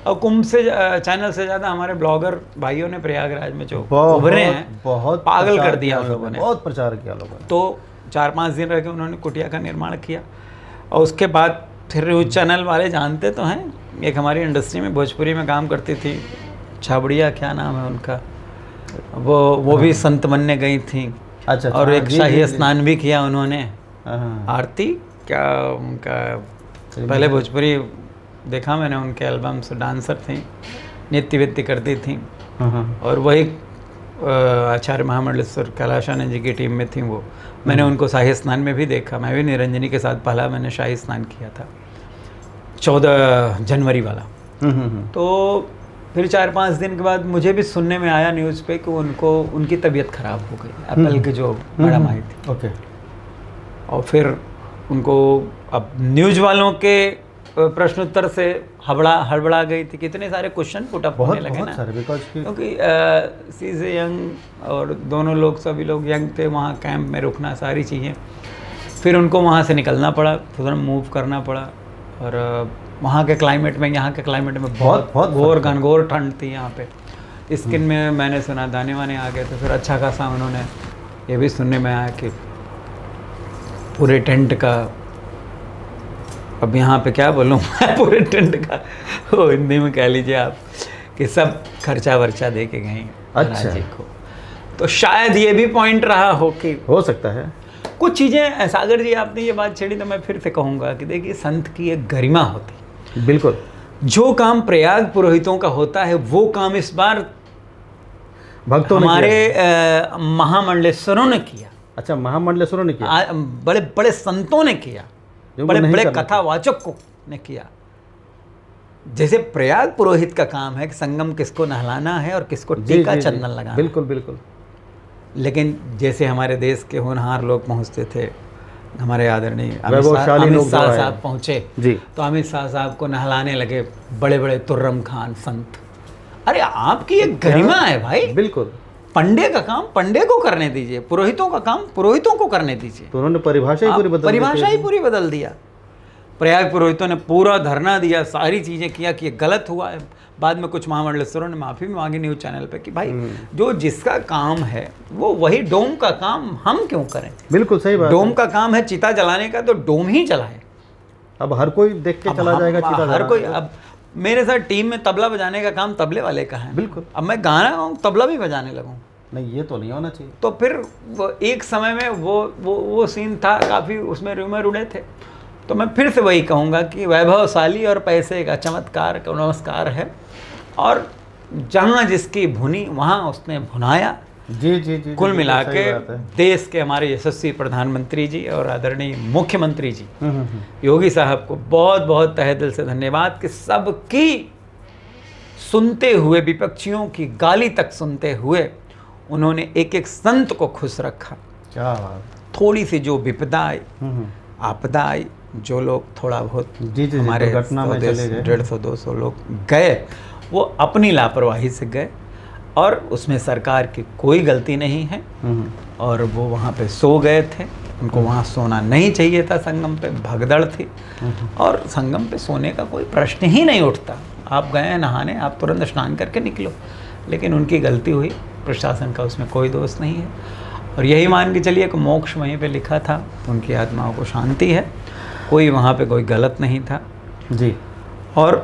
और कुंभ से चैनल से ज़्यादा हमारे ब्लॉगर भाइयों ने प्रयागराज में जो उभरे हैं, बहुत पागल कर दिया उन लोगों ने, बहुत प्रचार किया लोगों ने। तो 4-5 दिन रह के उन्होंने कुटिया का निर्माण किया। और उसके बाद फिर न्यूज़ चैनल वाले जानते तो हैं, एक हमारी इंडस्ट्री में भोजपुरी में काम करती थी छाबड़िया, क्या नाम है उनका, वो भी संत बनने गई थी। अच्छा, और एक शाही स्नान भी किया उन्होंने। आरती क्या उनका, पहले भोजपुरी देखा मैंने, उनके एल्बम से डांसर थी, नृत्य वित्य करती थी। और वही आचार्य महामंडलेश्वर कैलाशानंद जी की टीम में थी वो। मैंने उनको शाही स्नान में भी देखा। मैं भी निरंजनी के साथ पहला मैंने शाही स्नान किया था 14 जनवरी वाला। तो फिर 4-5 दिन के बाद मुझे भी सुनने में आया न्यूज़ पे कि उनकी तबीयत ख़राब हो गई, एप्पल के जो मैडम आई थी। ओके। और फिर उनको अब न्यूज़ वालों के प्रश्नोत्तर से हड़बड़ा गई थी, कितने सारे क्वेश्चन पुट अप होने लगे ना, क्योंकि सी इज़ यंग और दोनों लोग, सभी लोग यंग थे, वहाँ कैंप में रुकना, सारी चीज़ें। फिर उनको वहाँ से निकलना पड़ा, तुरंत मूव करना पड़ा। और वहाँ के क्लाइमेट में, यहाँ के क्लाइमेट में बहुत घनघोर ठंड थी यहाँ पे। स्किन में मैंने सुना दाने वाने आ गए थे। फिर अच्छा खासा उन्होंने ये भी सुनने में आया कि पूरे टेंट का, अब यहाँ पे क्या बोलूँ मैं, पूरे टेंट का वो हिंदी में कह लीजिए आप, कि सब खर्चा वर्चा दे के गए अच्छा महाराज जी को। तो शायद ये भी पॉइंट रहा हो कि हो सकता है। कुछ चीज़ें, सागर जी आपने ये बात छेड़ी तो मैं फिर से कहूँगा कि देखिए संत की एक गरिमा होती, बिल्कुल। जो काम प्रयाग पुरोहितों का होता है वो काम इस बार भक्तों ने हमारे महामंडलेश्वरों ने किया। अच्छा, महामंडलेश्वरों ने किया, बड़े बड़े संतों ने किया, जो बड़े नहीं बड़े करना कथावाचकों ने किया। जैसे प्रयाग पुरोहित का काम है कि संगम किसको नहलाना है और किसको जी, टीका जी, जी, चंदन लगाना। बिल्कुल बिल्कुल। लेकिन जैसे हमारे देश के होनहार लोग पहुंचते थे, हमारे आदरणीय वैभवशाली अमित लोग शाह जो है। साहब पहुंचे जी। तो अमित शाह साहब को नहलाने लगे बड़े बड़े तुर्रम खान संत। अरे आपकी एक गरिमा है भाई। बिल्कुल। पंडे का काम पंडे को करने दीजिए, पुरोहितों का काम पुरोहितों को करने दीजिए। तो उन्होंने परिभाषा ही पूरी बदल दी। परिभाषा ही पूरी बदल दिया। प्रयाग पुरोहितों ने पूरा धरना दिया, सारी चीज़ें किया कि ये गलत हुआ है। बाद में कुछ महामंडलेश्वरों ने माफ़ी भी मांगी न्यूज़ चैनल पे कि भाई जो जिसका काम है वो वही, डोम का काम हम क्यों करें। बिल्कुल सही बात। डोम का काम है चिता जलाने का, तो डोम ही जलाए। अब हर कोई देख के चला जाएगा चिता हर जलाने। कोई, अब मेरे साथ टीम में तबला बजाने का काम तबले वाले का है। बिल्कुल। अब मैं गाना गाऊँ तबला भी बजाने लगूँ, नहीं, ये तो नहीं होना चाहिए। तो फिर वो एक समय में वो सीन था, काफ़ी उसमें रूमर उड़े थे। तो मैं फिर से वही कहूँगा कि वैभवशाली और पैसे का चमत्कार का नमस्कार है, और जहाँ जिसकी भुनी वहाँ उसने भुनाया। जी जी जी। कुल मिला के सही बात है। देश के हमारे यशस्वी प्रधानमंत्री जी और आदरणीय मुख्यमंत्री जी हम्म। योगी साहब को बहुत बहुत तहे दिल से धन्यवाद कि सबकी सुनते हुए, विपक्षियों की गाली तक सुनते हुए उन्होंने एक एक संत को खुश रखा। क्या बात। थोड़ी सी जो विपदा आई, हम्म। आपदा आई, जो लोग थोड़ा बहुत जी जी, हमारे दुर्घटना में चले गए, 150-200 लोग गए, वो अपनी लापरवाही से गए, और उसमें सरकार की कोई गलती नहीं है। और वो वहाँ पे सो गए थे, उनको वहाँ सोना नहीं चाहिए था। संगम पे भगदड़ थी, और संगम पे सोने का कोई प्रश्न ही नहीं उठता। आप गए हैं नहाने, आप तुरंत स्नान करके निकलो। लेकिन उनकी गलती हुई, प्रशासन का उसमें कोई दोष नहीं है। और यही मान के चलिए कि मोक्ष वहीं पे लिखा था, उनकी आत्माओं को शांति है। कोई वहाँ पे कोई गलत नहीं था जी। और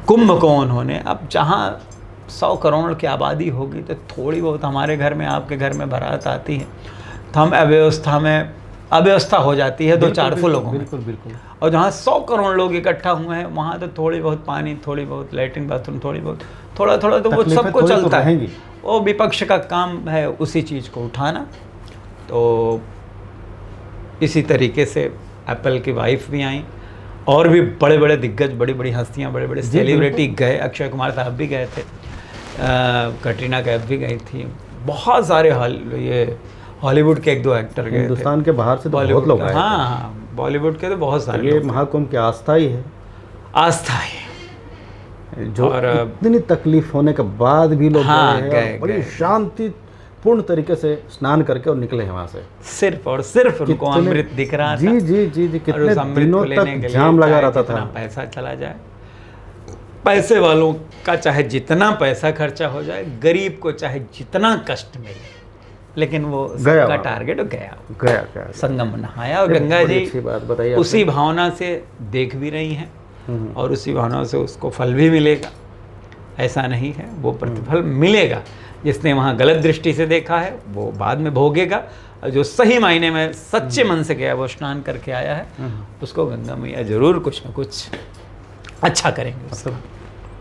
कुंभ को उन्होंने, अब जहाँ 100 करोड़ की आबादी होगी तो थोड़ी बहुत हमारे घर में, आपके घर में बारात आती है तो हम अव्यवस्था हो जाती है 200-400 लोगों में। बिल्कुल बिल्कुल। और जहाँ 100 करोड़ लोग इकट्ठा हुए हैं वहाँ तो थोड़ी बहुत पानी, थोड़ी बहुत लैट्रिन बाथरूम, थोड़ा थोड़ा तो वो सबको थोड़ी तो चलता है। रहेंगी। वो विपक्ष का काम है उसी चीज़ को उठाना। तो इसी तरीके से एप्पल की वाइफ भी आई, और भी बड़े बड़े दिग्गज, बड़ी बड़ी हस्तियाँ, बड़े बड़े सेलिब्रिटी गए। अक्षय कुमार साहब भी गए थे, कटरीना कैफ भी गई थी, बहुत सारे ये हॉलीवुड के 1-2 एक्टर गए। हिंदुस्तान के बाहर से तो बहुत बॉलीवुड लोग का, आए थे। हाँ, बॉलीवुड के तो बहुत सारे ये लोग। महाकुंभ की आस्था ही है, आस्था है। जो और इतनी तकलीफ होने के बाद भी लोग हाँ, गए हैं, गए, और बड़ी गए। शांतिपूर्ण तरीके से स्नान करके और निकले हैं वहाँ से। सिर्फ और सिर्फ उनको कितने- अमृत दिख रहा था। जी जी जी जी। और कितने उस अमृत दिनों को लेने के तक लिए जाम लगा चाहे रहता जितना था। पैसा चला जाए, पैसे वालों का चाहे जितना पैसा खर्चा हो जाए, गरीब को चाहे जितना कष्ट मिले, लेकिन वो गया सबका वहाँ। टारगेट गया। गया। संगम नहाया, और ये गंगा बड़ी जी अच्छी बात बताई उसी भावना से देख भी रही हैं, और उसी भावना से उसको फल भी मिलेगा। ऐसा नहीं है, वो प्रतिफल मिलेगा। जिसने वहाँ गलत दृष्टि से देखा है वो बाद में भोगेगा, और जो सही मायने में सच्चे मन से गया, वो स्नान करके आया है, उसको गंगा मैया जरूर कुछ न कुछ अच्छा करेंगे। मतलब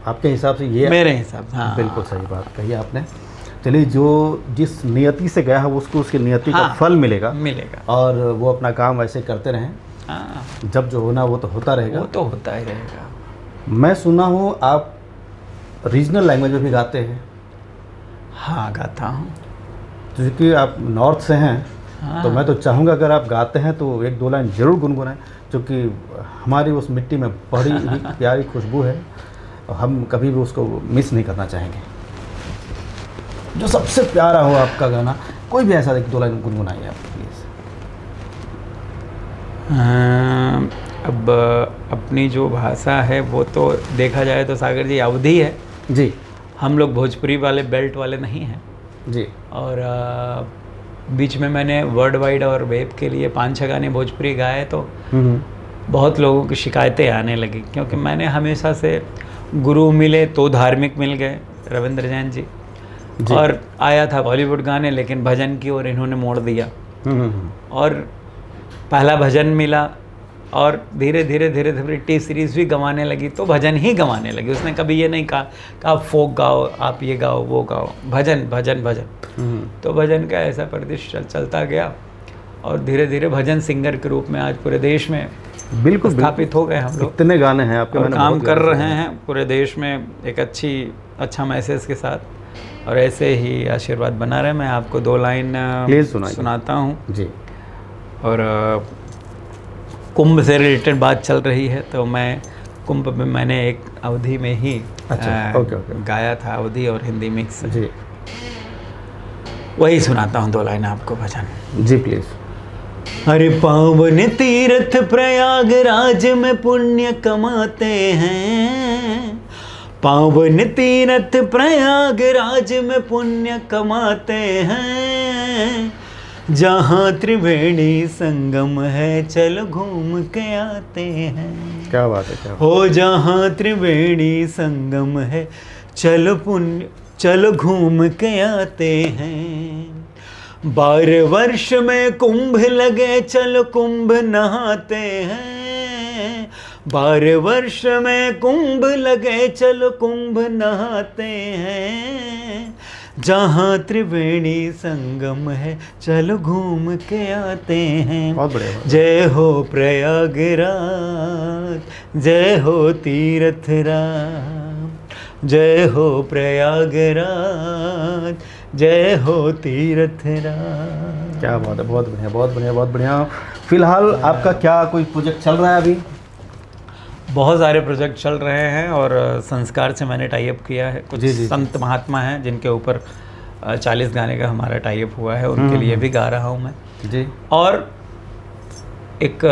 आपके हिसाब से ये मेरे हिसाब से, हाँ, बिल्कुल सही बात कही आपने। चलिए, जो जिस नियति से गया है उसको उसकी नियति का हाँ, फल मिलेगा, और वो अपना काम ऐसे करते रहें। हाँ, जब जो होना वो तो होता रहेगा। वो तो होता ही रहेगा। मैं सुना हूँ आप रीजनल लैंग्वेज में भी गाते हैं। हाँ, गाता हूँ। क्योंकि आप नॉर्थ से हैं, हाँ। तो मैं तो चाहूँगा अगर आप गाते हैं तो 1-2 लाइन जरूर गुनगुनाएं, क्योंकि हमारी उस मिट्टी में बड़ी ही प्यारी खुशबू है, और हम कभी भी उसको मिस नहीं करना चाहेंगे। जो सबसे प्यारा हो आपका गाना, कोई भी ऐसा 1-2 लाइन गुनगुनाइए आप प्लीज़। अब अपनी जो भाषा है वो तो देखा जाए तो सागर जी अवधी है जी। हम लोग भोजपुरी वाले बेल्ट वाले नहीं हैं जी। और बीच में मैंने वर्ल्ड वाइड और वेब के लिए 5-6 गाने भोजपुरी गाए तो बहुत लोगों की शिकायतें आने लगी, क्योंकि मैंने हमेशा से गुरु मिले तो धार्मिक मिल गए, रविंद्र जैन जी, जी। और आया था बॉलीवुड गाने, लेकिन भजन की ओर इन्होंने मोड़ दिया और पहला भजन मिला और धीरे धीरे धीरे धीरे टी सीरीज़ भी गंवाने लगी तो भजन ही गंवाने लगी। उसने कभी ये नहीं कहा कि आप फोक गाओ, आप ये गाओ वो गाओ, भजन भजन भजन। तो भजन का ऐसा परिदृश्य चलता गया और धीरे धीरे भजन सिंगर के रूप में आज पूरे देश में बिल्कुल स्थापित हो गए हम लोग। इतने गाने हैं आपके, और मैंने काम बहुत कर गाने रहे सुने। हैं पूरे देश में एक अच्छा मैसेज के साथ, और ऐसे ही आशीर्वाद बना रहे। मैं आपको 2 लाइन प्लीज़ सुनाइए। सुनाता हूँ। जी। और कुंभ से रिलेटेड बात चल रही है तो मैं कुंभ में मैंने एक अवधि में ही अच्छा, ओके। गाया था, अवधि और हिंदी मिक्स, जी वही सुनाता हूँ 2 लाइन आपको भजन। जी प्लीज़। अरे पावन तीर्थ प्रयागराज में पुण्य कमाते हैं, पावन तीर्थ प्रयागराज में पुण्य कमाते हैं, जहाँ त्रिवेणी संगम है चल घूम के आते हैं। क्या बात है, क्या बात हो जहाँ त्रिवेणी संगम है चल घूम के आते हैं। 12 वर्ष में कुंभ लगे चल कुंभ नहाते हैं, 12 वर्ष में कुंभ लगे चल कुंभ नहाते हैं, जहाँ त्रिवेणी संगम है चल घूम के आते हैं। बहुत बढ़िया। जय हो प्रयागराज, जय हो तीर्थ राम, जय हो प्रयागराज, जय हो तीर्थ राम। क्या बात है, बहुत बढ़िया बहुत बढ़िया बहुत बढ़िया। फिलहाल आपका क्या कोई प्रोजेक्ट चल रहा है अभी? बहुत सारे प्रोजेक्ट चल रहे हैं और संस्कार से मैंने टाई अप किया है। कुछ जी, जी, संत महात्मा हैं जिनके ऊपर 40 गाने का हमारा टाई अप हुआ है, उनके लिए भी गा रहा हूँ मैं। जी। और एक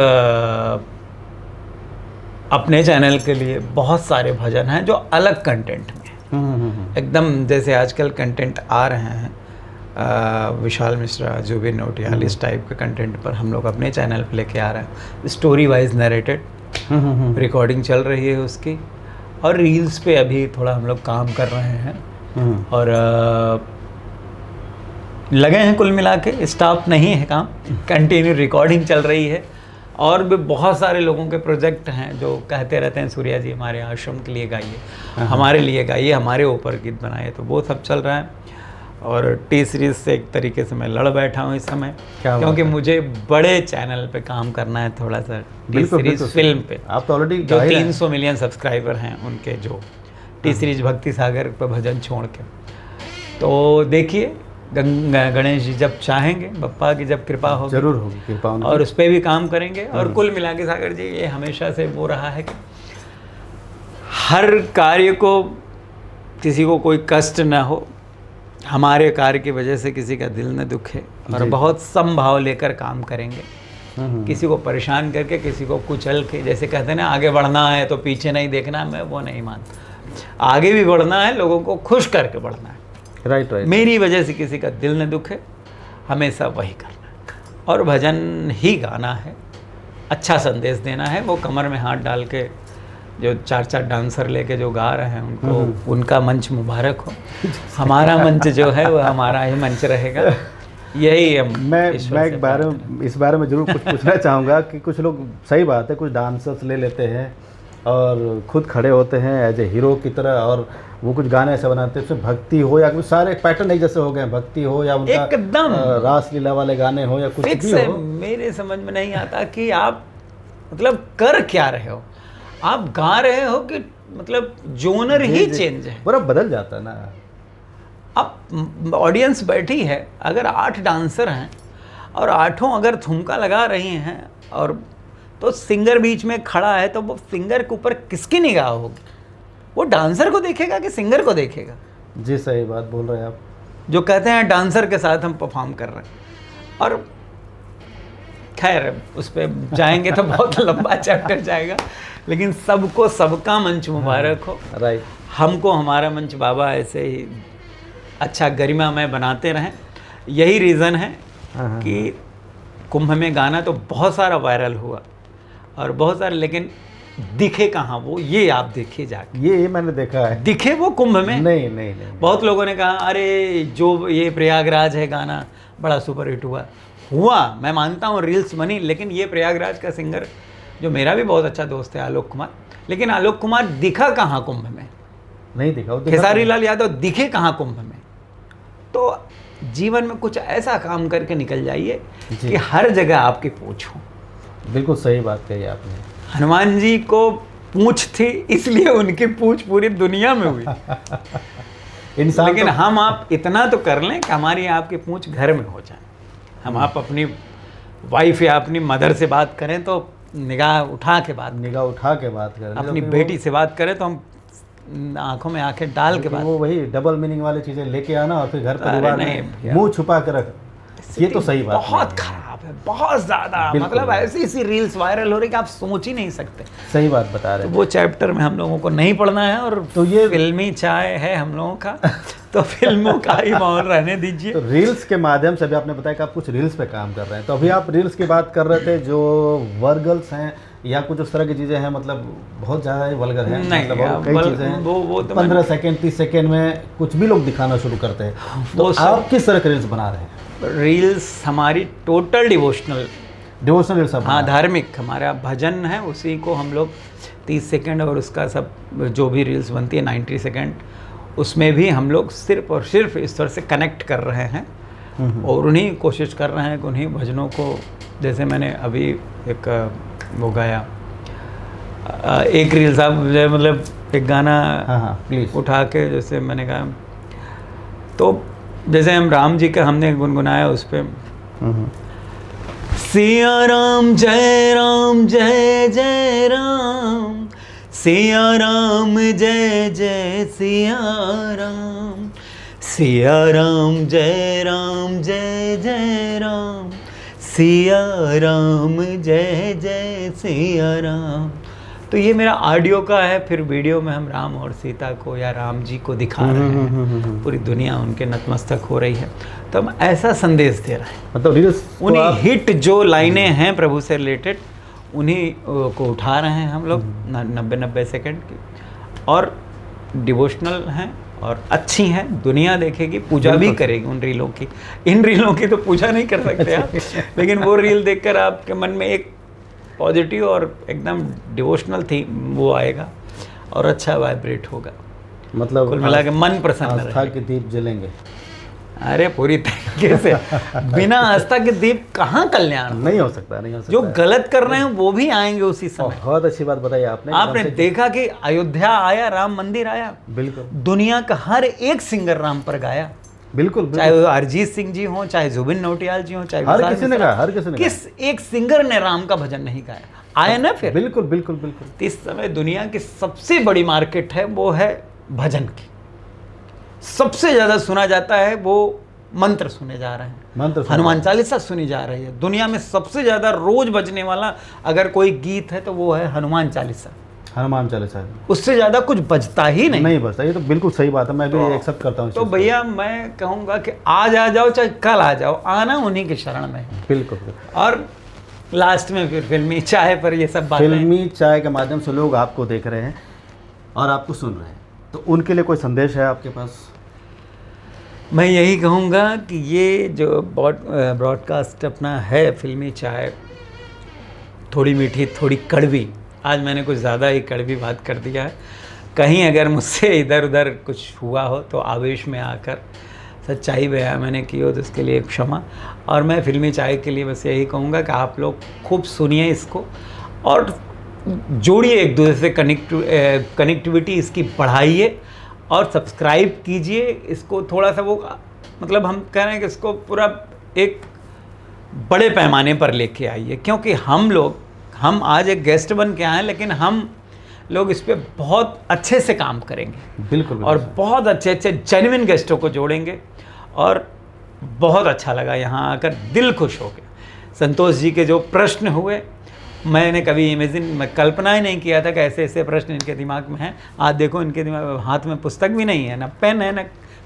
अपने चैनल के लिए बहुत सारे भजन हैं जो अलग कंटेंट में हैं। एकदम जैसे आजकल कंटेंट आ रहे हैं, विशाल मिश्रा, जुबिन नौटियाल, इस टाइप के कंटेंट पर हम लोग अपने चैनल पे लेके आ रहे हैं। स्टोरी वाइज नरेटेड रिकॉर्डिंग चल रही है उसकी, और रील्स पे अभी थोड़ा हम लोग काम कर रहे हैं और लगे हैं। कुल मिला के स्टॉप नहीं है काम, कंटिन्यू रिकॉर्डिंग चल रही है। और भी बहुत सारे लोगों के प्रोजेक्ट हैं जो कहते रहते हैं सूर्या जी हमारे आश्रम के लिए गाइए, हमारे लिए गाइए, हमारे ऊपर गीत बनाइए, तो वो सब चल रहा है। और टी सीरीज़ से एक तरीके से मैं लड़ बैठा हूँ इस समय, क्योंकि मुझे बड़े चैनल पे काम करना है थोड़ा सा, टी सीरीज़ फिल्म पे। आप तो ऑलरेडी जो 300 मिलियन सब्सक्राइबर हैं उनके, जो टी सीरीज़ भक्ति सागर पर भजन छोड़ के। तो देखिए गणेश जी जब चाहेंगे, बप्पा की जब कृपा होगी, जरूर होगी कृपा उनकी, और उस पर भी काम करेंगे। और कुल मिला के सागर जी ये हमेशा से वो रहा है कि हर कार्य को किसी को कोई कष्ट ना हो, हमारे कार्य की वजह से किसी का दिल न दुखे, और बहुत समभाव लेकर काम करेंगे। किसी को परेशान करके, किसी को कुचल के, जैसे कहते हैं ना आगे बढ़ना है तो पीछे नहीं देखना, मैं वो नहीं मानता। आगे भी बढ़ना है, लोगों को खुश करके बढ़ना है। राइट। मेरी वजह से किसी का दिल न दुखे, हमेशा वही करना है और भजन ही गाना है, अच्छा संदेश देना है। वो कमर में हाथ डाल के जो 4-4 डांसर लेके जो गा रहे हैं उनको, उनका मंच मुबारक हो। हमारा मंच जो है वो हमारा ही मंच रहेगा। यही हम मैं इस बारे में जरूर कुछ पूछना चाहूँगा कि कुछ लोग, सही बात है, कुछ डांसर्स ले लेते हैं और खुद खड़े होते हैं एज ए हीरो की तरह, और वो कुछ गाने ऐसे बनाते हैं उसमें भक्ति हो या कुछ, सारे पैटर्न एक जैसे हो गए, भक्ति हो या उनका एकदम रास लीला वाले गाने हो या कुछ भी हो। मेरे समझ में नहीं आता कि आप मतलब कर क्या रहे हो, आप गा रहे हो कि मतलब जोनर ही चेंज है, पूरा बदल जाता है ना। अब ऑडियंस बैठी है, अगर 8 डांसर हैं और 8 अगर ठुमका लगा रही हैं, और तो सिंगर बीच में खड़ा है, तो वो सिंगर के ऊपर किसकी निगाह होगी? वो डांसर को देखेगा कि सिंगर को देखेगा? जी सही बात बोल रहे हैं आप। जो कहते हैं डांसर के साथ हम परफॉर्म कर रहे हैं, और खैर उस पर जाएंगे तो बहुत लंबा चैप्टर जाएगा, लेकिन सबको सबका मंच मुबारक हो। राइट। हमको हमारा मंच बाबा ऐसे ही अच्छा गरिमामय बनाते रहें। यही रीज़न है कि कुंभ में गाना तो बहुत सारा वायरल हुआ और बहुत सारे, लेकिन दिखे कहाँ वो, ये आप देखिए जाके। ये मैंने देखा है। दिखे वो कुंभ में? नहीं नहीं नहीं। बहुत लोगों ने कहा अरे जो ये प्रयागराज है गाना बड़ा सुपर हिट हुआ, मैं मानता हूँ रील्स बनी, लेकिन ये प्रयागराज का सिंगर जो मेरा भी बहुत अच्छा दोस्त है आलोक कुमार, लेकिन आलोक कुमार दिखा कहाँ कुंभ में? नहीं दिखा। खेसारी लाल यादव दिखे कहाँ कुंभ में? तो जीवन में कुछ ऐसा काम करके निकल जाइए कि हर जगह आपकी पूछ हो। बिल्कुल सही बात कही आपने। हनुमान जी को पूछ थी इसलिए उनकी पूछ पूरी दुनिया में हुई। इंसान लेकिन तो... हम आप इतना तो कर लें कि हमारी आपकी पूछ घर में हो जाए। हम आप अपनी वाइफ या अपनी मदर से बात करें तो निगाह उठा के बात करें, अपनी बेटी से बात करें तो हम आंखों में आंखें डाल के बात। वो वही डबल मीनिंग वाली चीजें लेके आना और फिर घर परिवार में मुंह छुपा कर रख, ये तो सही बात बहुत खराब है, बहुत ज्यादा। मतलब ऐसी रील्स वायरल हो रही कि आप सोच ही नहीं सकते। सही बात बता रहे हैं। तो वो चैप्टर में हम लोगों को नहीं पढ़ना है, और तो ये फिल्मी चाय है हम लोगों का, तो फिल्मों का ही माहौल रहने दीजिए। तो रील्स के माध्यम से अभी आपने बताया कि आप कुछ रील्स पे काम कर रहे हैं, तो अभी आप रील्स की बात कर रहे थे जो वर्गल्स हैं या कुछ उस तरह की चीज़ें हैं, मतलब बहुत ज़्यादा वल्गर हैं। नहीं, मतलब कई चीज़ें हैं वो तो 15 सेकेंड 30 सेकेंड में कुछ भी लोग दिखाना शुरू करते हैं। तो आप किस तरह के रील्स बना रहे हैं? रील्स हमारी टोटल डिवोशनल रील्स। हाँ, धार्मिक हमारा भजन है, उसी को हम लोग 30 सेकेंड और उसका सब जो भी रील्स बनती है 90 सेकेंड, उसमें भी हम लोग सिर्फ और सिर्फ इस तरह से कनेक्ट कर रहे हैं और उन्हीं कोशिश कर रहे हैं कि उन्हीं भजनों को, जैसे मैंने अभी एक वो गाया, एक रील साहब मतलब एक गाना प्लीज उठा के जैसे मैंने कहा, तो जैसे हम राम जी का हमने गुनगुनाया उस पर, सिया राम जय जय राम, सिया राम जय जय सिया राम, सिया राम जय जय राम, सिया राम जय जय सिया राम। तो ये मेरा ऑडियो का है, फिर वीडियो में हम राम और सीता को या राम जी को दिखा रहे हैं, पूरी दुनिया उनके नतमस्तक हो रही है। तो हम ऐसा संदेश दे रहे हैं, मतलब उन्हीं हिट जो लाइनें हैं प्रभु से रिलेटेड उन्हीं को उठा रहे हैं हम लोग 90 सेकंड की, और डिवोशनल हैं और अच्छी हैं, दुनिया देखेगी, पूजा भी करेगी उन रीलों की। इन रीलों की तो पूजा नहीं कर सकते आप, लेकिन वो रील देखकर आपके मन में एक पॉजिटिव और एकदम डिवोशनल थी वो आएगा और अच्छा वाइब्रेट होगा। मतलब कुल मिला के मन प्रसन्न रहेगा। आस्था के दीप जलेंगे। अरे पूरी तरीके से बिना आस्था के दीप कहाँ कल्याण नहीं हो सकता, नहीं हो सकता। जो गलत कर रहे हैं वो भी आएंगे उसी समय। बहुत अच्छी बात बताई आपने। आपने देखा कि अयोध्या आया, राम मंदिर आया, बिल्कुल दुनिया का हर एक सिंगर राम पर गाया। बिल्कुल, चाहे वो अरिजीत सिंह जी हों, चाहे जुबिन नौटियाल जी हों, चाहे हर किसी ने गाया, हर किसी ने। किस एक सिंगर ने राम का भजन नहीं गाया? आया ना फिर। बिल्कुल बिल्कुल बिल्कुल। इस समय दुनिया की सबसे बड़ी मार्केट है वो है भजन की। सबसे ज्यादा सुना जाता है वो मंत्र सुने जा रहे हैं, मंत्र हनुमान चालीसा सुनी जा रही है। दुनिया में सबसे ज्यादा रोज बजने वाला अगर कोई गीत है तो वो है हनुमान चालीसा। हनुमान चालीसा, उससे ज्यादा कुछ बजता ही नहीं बजता। ये तो बिल्कुल सही बात है, मैं भी एक्सेप्ट करता हूँ। तो भैया मैं कहूँगा कि आज आ जाओ चाहे कल आ जाओ, आना उन्हीं के शरण में। बिल्कुल। और लास्ट में फिर फिल्मी चाय पर ये सब बातें, फिल्मी चाय के माध्यम से लोग आपको देख रहे हैं और आपको सुन रहे हैं, तो उनके लिए कोई संदेश है आपके पास? मैं यही कहूँगा कि ये जो ब्रॉडकास्ट अपना है फिल्मी चाय, थोड़ी मीठी थोड़ी कड़वी, आज मैंने कुछ ज़्यादा ही कड़वी बात कर दिया है। कहीं अगर मुझसे इधर उधर कुछ हुआ हो तो आवेश में आकर सच्चाई बयां मैंने की हो तो उसके लिए क्षमा। और मैं फिल्मी चाय के लिए बस यही कहूँगा कि आप लोग खूब सुनिए इसको और जोड़िए एक दूसरे से, कनेक्टिविटी इसकी बढ़ाइए और सब्सक्राइब कीजिए इसको। थोड़ा सा वो मतलब हम कह रहे हैं कि इसको पूरा एक बड़े पैमाने पर लेके आइए, क्योंकि हम आज एक गेस्ट बन के आए हैं, लेकिन हम लोग इस पर बहुत अच्छे से काम करेंगे। बिल्कुल। और बहुत अच्छे जेन्युइन गेस्टों को जोड़ेंगे। और बहुत अच्छा लगा यहाँ आकर, दिल खुश हो गया। संतोष जी के जो प्रश्न हुए, मैंने कभी मैं कल्पना ही नहीं किया था कि ऐसे ऐसे प्रश्न इनके दिमाग में हैं। आज देखो इनके दिमाग में हाथ में पुस्तक भी नहीं है, ना पेन है, ना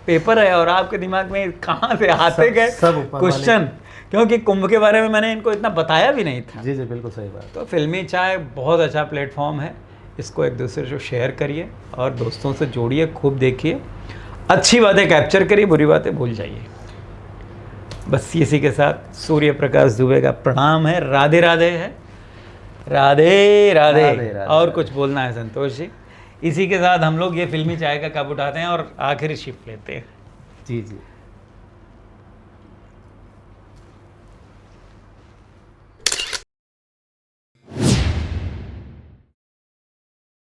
पेपर है, और आपके दिमाग में कहाँ से आते गए क्वेश्चन क्योंकि कुंभ के बारे में मैंने इनको इतना बताया भी नहीं था। जी जी बिल्कुल सही बात। तो फिल्मी चाय बहुत अच्छा प्लेटफॉर्म है, इसको एक दूसरे से शेयर करिए और दोस्तों से जोड़िए, खूब देखिए, अच्छी बातें कैप्चर करिए, बुरी बातें भूल जाइए। बस इसी के साथ सूर्य प्रकाश दुबे का प्रणाम है, राधे राधे है, राधे राधे, राधे राधे। और कुछ बोलना है संतोष जी? इसी के साथ हम लोग ये फिल्मी चाय का कप उठाते हैं और आखिरी शिफ्ट लेते हैं। जी जी।